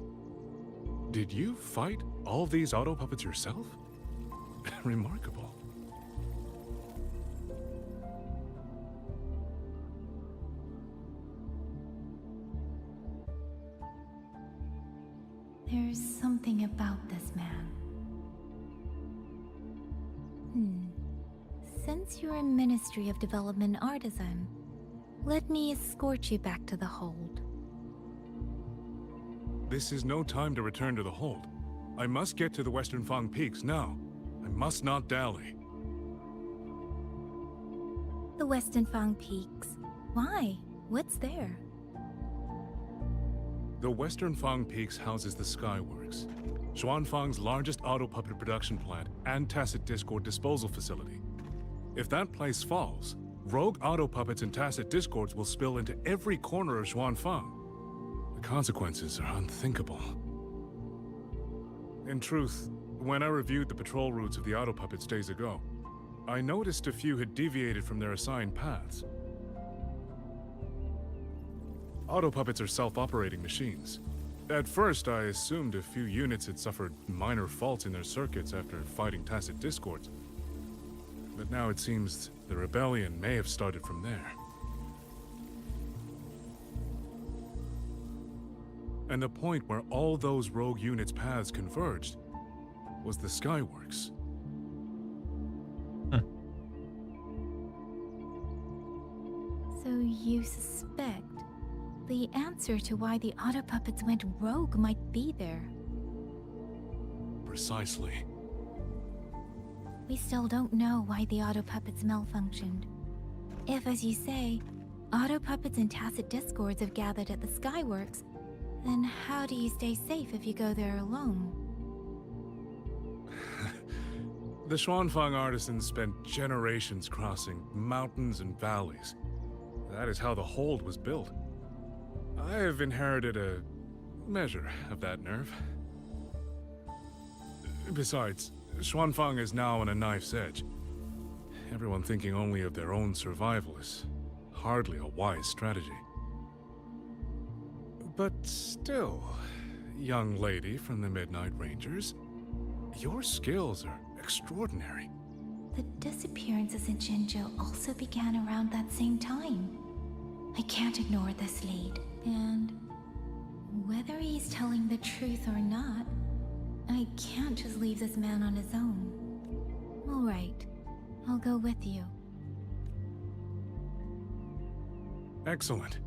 Did you fight all these auto puppets yourself? Remarkable. There's something about this man. Since you're a Ministry of Development artisan, let me escort you back to the hold. This is no time to return to the hold. I must get to the Western Fang Peaks now. I must not dally. The Western Fang Peaks. Why? What's there? The Western Fang Peaks houses the Skyworks, Xuanfang's largest auto puppet production plant and tacit discord disposal facility. If that place falls, rogue auto puppets and tacit discords will spill into every corner of Xuanfang. The consequences are unthinkable. In truth, when I reviewed the patrol routes of the auto puppets days ago, I noticed a few had deviated from their assigned paths. Auto puppets are self-operating machines. At first, I assumed a few units had suffered minor faults in their circuits after fighting tacit discords. But now it seems the rebellion may have started from there. And the point where all those rogue units' paths converged was the Skyworks. So you suspect the answer to why the auto puppets went rogue might be there. Precisely. We still don't know why the auto puppets malfunctioned. If, as you say, auto puppets and tacit discords have gathered at the Skyworks, then how do you stay safe if you go there alone? The Xuanfang artisans spent generations crossing mountains and valleys. That is how the hold was built. I have inherited a measure of that nerve. Besides, Xuanfang is now on a knife's edge. Everyone thinking only of their own survival is hardly a wise strategy. But still, young lady from the Midnight Rangers, your skills are extraordinary. The disappearances in Jinzhou also began around that same time. I can't ignore this lead, and whether he's telling the truth or not, I can't just leave this man on his own. All right, I'll go with you. Excellent.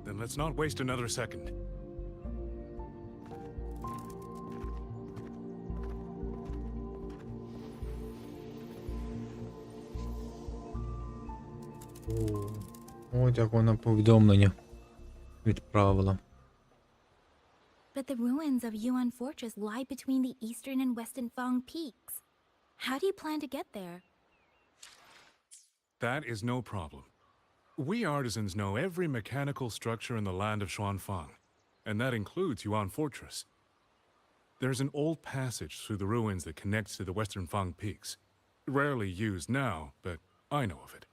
Then let's not waste another second. Ось як вона повідомлення відправила. But the ruins of Yuan Fortress lie between the eastern and western Fang peaks. How do you plan to get there? That is no problem. We artisans know every mechanical structure in the land of Xuanfang, and that includes Yuan Fortress. There's an old passage through the ruins that connects to the western Fang peaks. Rarely used now, but I know of it.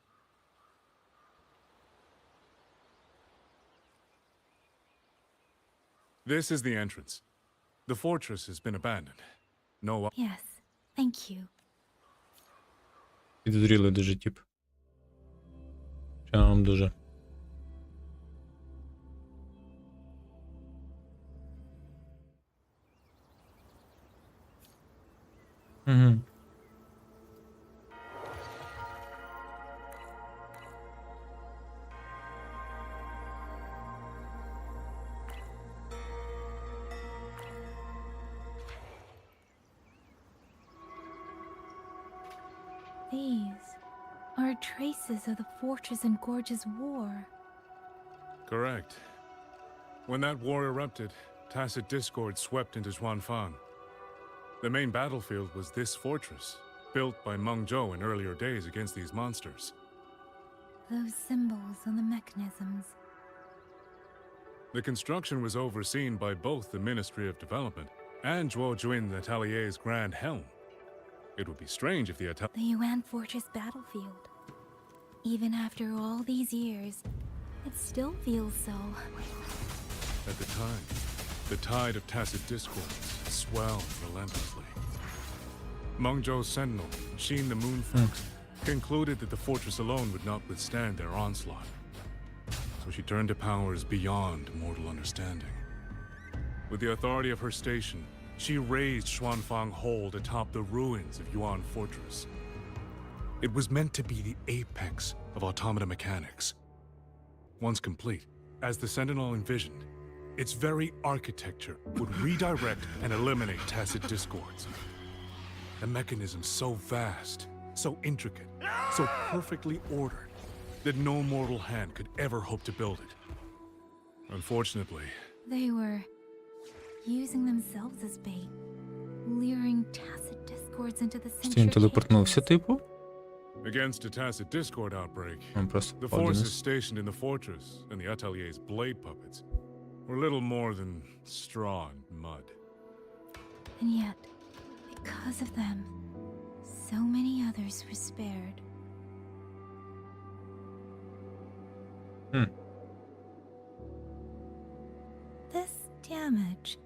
This is the entrance. The fortress has been abandoned. No. Yes, thank you. Підозрілий дуже тип. Прям дуже. Угу. These are traces of the Fortress and Gorge's war. Correct. When that war erupted, tacit discord swept into Xuanfang. The main battlefield was this fortress, built by Meng Zhou in earlier days against these monsters. Those symbols on the mechanisms. The construction was overseen by both the Ministry of Development and Zhuo Jun Attelier's Grand Helm. It would be strange if the The Yuan Fortress battlefield. Even after all these years, it still feels so. At the time, the tide of tacit discords swelled relentlessly. Meng Zhou's sentinel, Xin the Moonfox, concluded that the fortress alone would not withstand their onslaught. So she turned to powers beyond mortal understanding. With the authority of her station, she raised Xuanfang Hold atop the ruins of Yuan Fortress. It was meant to be the apex of automata mechanics. Once complete, as the Sentinel envisioned, its very architecture would redirect and eliminate tacit discords. A mechanism so vast, so intricate, so perfectly ordered, that no mortal hand could ever hope to build it. Unfortunately, They were using themselves as bait, luring tacit discords into the Він central телепортнувся, типу? against a tacit discord outbreak, Він просто the впав forces вниз. stationed in the fortress and the Atelier's blade puppets were little more than straw and mud. And yet, because of them, so many others were spared. This damage,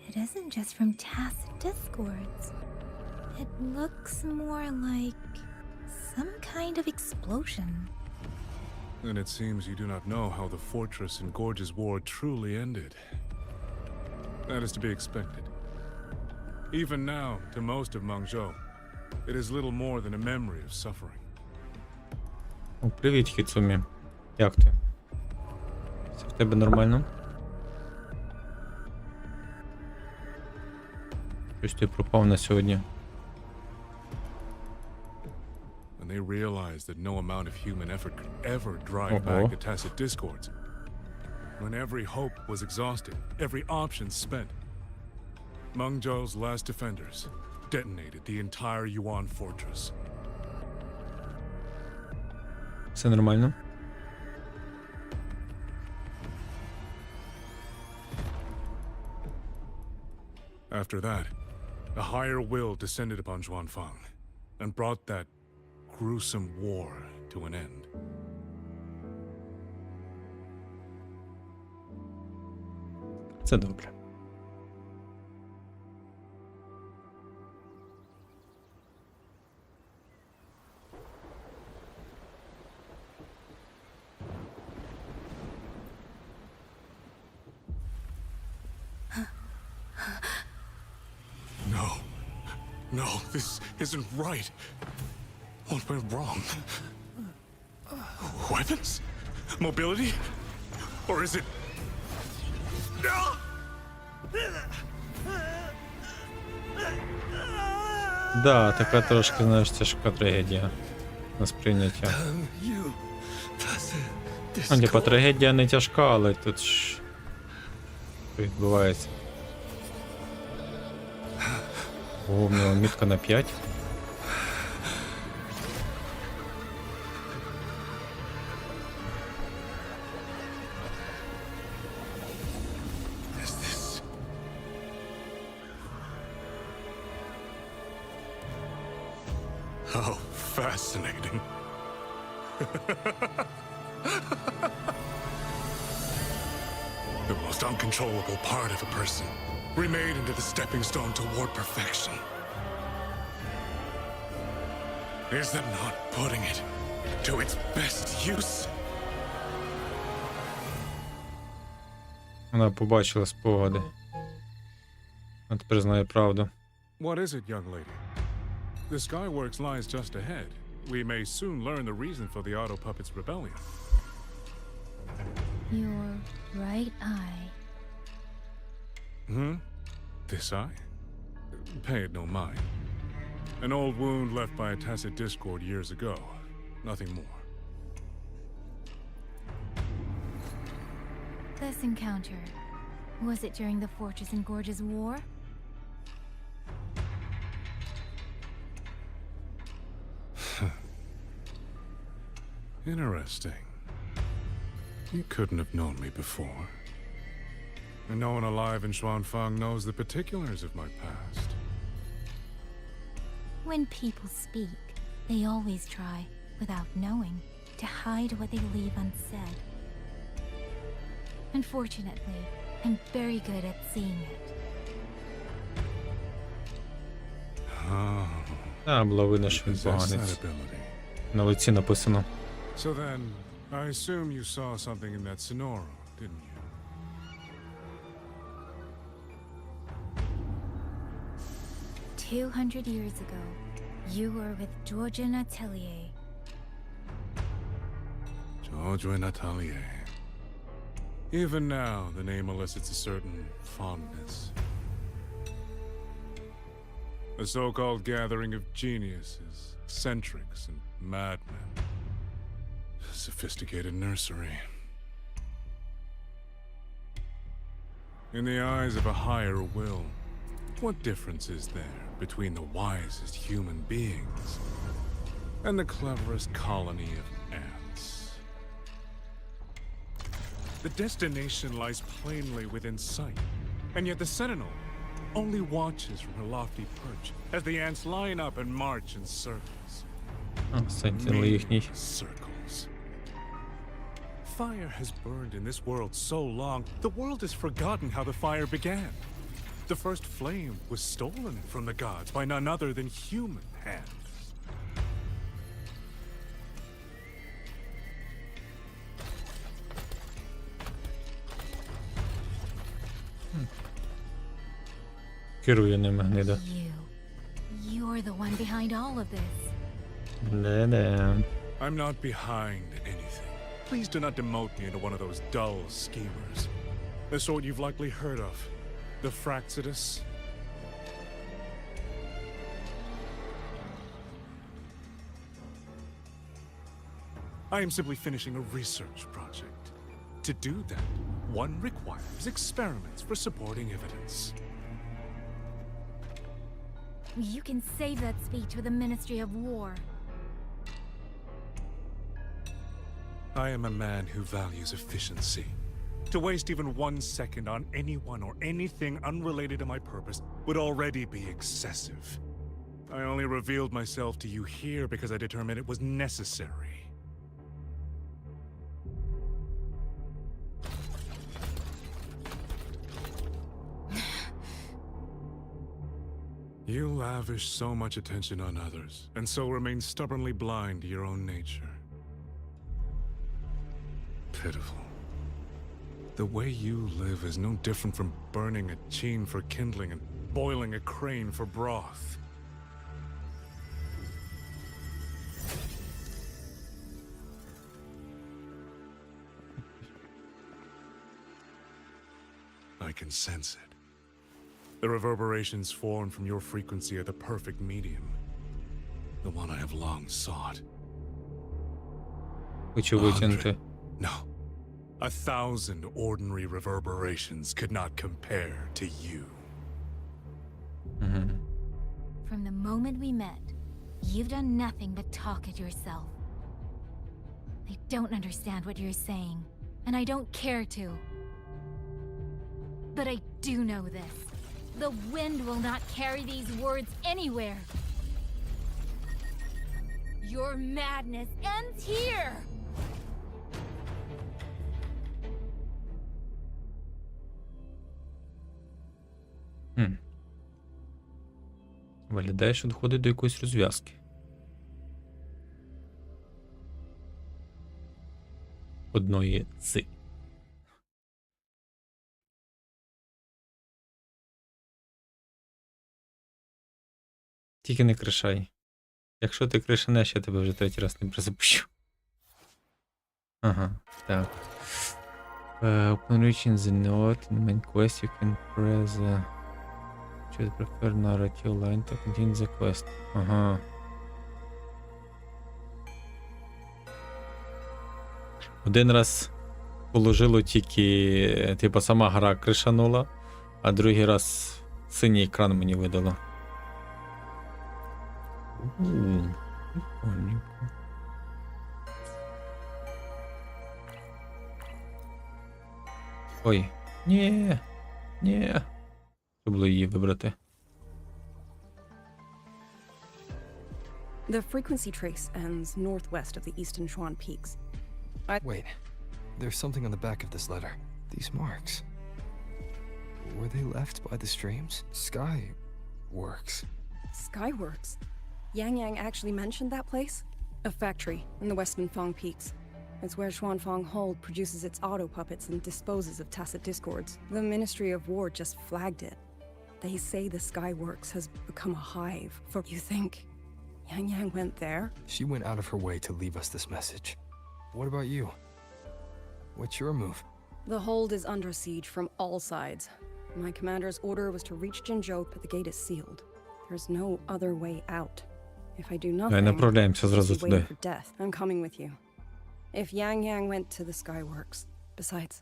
it isn't just from tacit discords. It looks more like some kind of explosion. And it seems you do not know how the fortress and Gorge's war truly ended. That is to be expected. Even now, to most of Meng Zhou, it is little more than a memory of suffering. О, привіт, Хіцумі. Як ти? Все в тебе нормально? Щось ти пропав на сьогодні. When they realized that no amount of human effort could ever drive Uh-oh. back the tacit discords, when every hope was exhausted, every option spent, Meng Zhou's last defenders detonated the entire Yuan fortress. Все нормально? After that, a higher will descended upon Xuanfang and brought that gruesome war to an end. Це добре. No. No, this isn't right. What went wrong? Weapons? Mobility? Or is it... Да, така трошки, знаєш, тяжка трагедія. на сприйняття. You pass it. Ну, типа, трагедія не тяжка, але тут ж відбувається. О, в нього мітка на 5. Is this? How fascinating. The most uncontrollable part of a person, remade into the stepping stone toward perfection. Is that not putting it to its best use? Вона побачила спогади. А тепер знає правду. What is it, young lady? The Skyworks lies just ahead. We may soon learn the reason for the Auto Puppets' rebellion. Your right eye. This eye? Pay it no mind. An old wound left by a tacit discord years ago. Nothing more. This encounter, was it during the Fortress and Gorges War? Interesting. You couldn't have known me before. And no one alive in Xuanfang knows the particulars of my past. When people speak, they always try, without knowing, to hide what they leave unsaid. Unfortunately, I'm very good at seeing it. А, було видно, що він Possess поганець. that ability. На лиці написано. So then, I assume you saw something in that Sonoro, didn't you? 200 years ago, you were with Georgia Natelier. George Natelier. Even now, the name elicits a certain fondness. A so-called gathering of geniuses, eccentrics, and madmen. A sophisticated nursery. In the eyes of a higher will, what difference is there between the wisest human beings and the cleverest colony of ants? The destination lies plainly within sight, and yet the Sentinel only watches from her lofty perch as the ants line up and march in circles. Сентінел їхній. Circles. Fire has burned in this world so long, the world has forgotten how the fire began. The first flame was stolen from the gods by none other than human hands. Керує ними гнида. You're the one behind all of this. Не-не. I'm not behind anything. Please do not demote me into one of those dull schemers. The sort you've likely heard of. The Fraxidus. I am simply finishing a research project. To do that, one requires experiments for supporting evidence. You can save that speech with the Ministry of War. I am a man who values efficiency. To waste even 1 second on anyone or anything unrelated to my purpose would already be excessive. I only revealed myself to you here because I determined it was necessary. You lavish so much attention on others, and so remain stubbornly blind to your own nature. Pitiful. The way you live is no different from burning a cheen for kindling and boiling a crane for broth. I can sense it. The reverberations formed from your frequency are the perfect medium. The one I have long sought. Хочу витягнути. No. 1,000 ordinary reverberations could not compare to you. From the moment we met, you've done nothing but talk at yourself. I don't understand what you're saying, and I don't care to. But I do know this. The wind will not carry these words anywhere. Your madness ends here! Виглядає, що доходить до якоїсь розв'язки. Одної з. Тільки не кришай. Якщо ти кришанеш, я тебе вже третій раз не призапущу. Ага, так. Upon reaching the note in main quest, you can press choose prefer narrative line to continue the quest. Ага. Один раз положило тільки, типу, сама гра кришанула, а другий раз синій екран мені видало. Прикольненько. Ой, ні, ні. Треба було її вибрати. The frequency trace ends northwest of the eastern Shuan Peaks. Wait, there's something on the back of this letter. These marks. Were they left by the streams? Skyworks. Skyworks? Yang Yang actually mentioned that place? A factory in the western Fang Peaks. It's where Xuanfang Hold produces its auto puppets and disposes of tacit discords. The Ministry of War just flagged it. They say the Skyworks has become a hive for... You think Yang Yang went there? She went out of her way to leave us this message. What about you? What's your move? The Hold is under siege from all sides. My commander's order was to reach Jinzhou, but the gate is sealed. There's no other way out. If I do nothing, направляємося зразу I'll be туди. waiting for death. I'm coming with you. If Yang Yang went to the Skyworks, besides,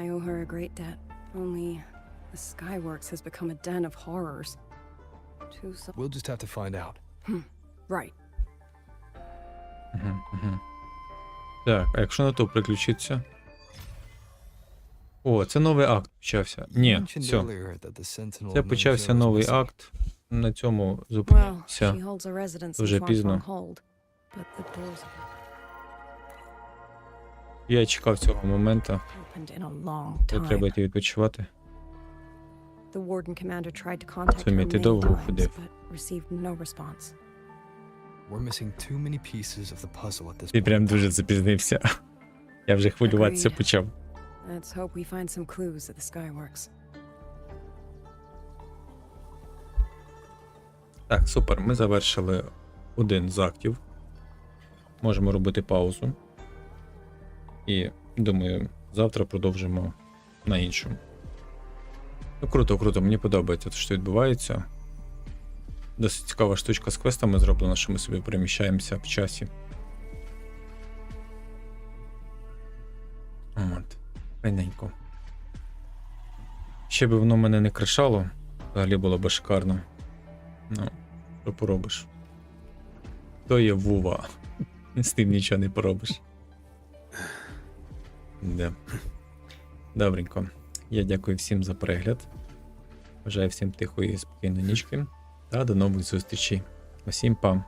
I owe her a great debt. Only the Skyworks has become a den of horrors. We'll just have to find out. Right. Так, а якщо на то приключиться? О, це новий акт почався. Ні, все. Це почався новий акт. На цьому Well, зупинимося. she holds a residence in Вже пізно. Xuanfang Hold, but the doors Я чекав цього моменту. opened in a long То треба time. йти відпочивати. The warden commander tried to contact her Сумі, ти many довго times, ходив. but received no response. We're missing too many pieces of the puzzle at this Ти point. прям дуже запізнився. Я вже хвилюватися Agreed. почав. Let's hope we find some clues at the Skyworks. Так, супер. Ми завершили один з актів. Можемо робити паузу. І, думаю, завтра продовжимо на іншому. Ну, круто, круто. Мені подобається те, що відбувається. Досить цікава штучка з квестами зроблена, що ми собі переміщаємося в часі. От. Файненько. Ще би воно мене не кришало, взагалі було б шикарно. Ну, що поробиш? То є Вува. З тим нічого не поробиш. Да. Добренько. Я дякую всім за перегляд. Бажаю всім тихої і спокійної нічки. Та до нових зустрічей. Усім пам.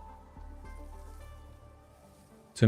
Це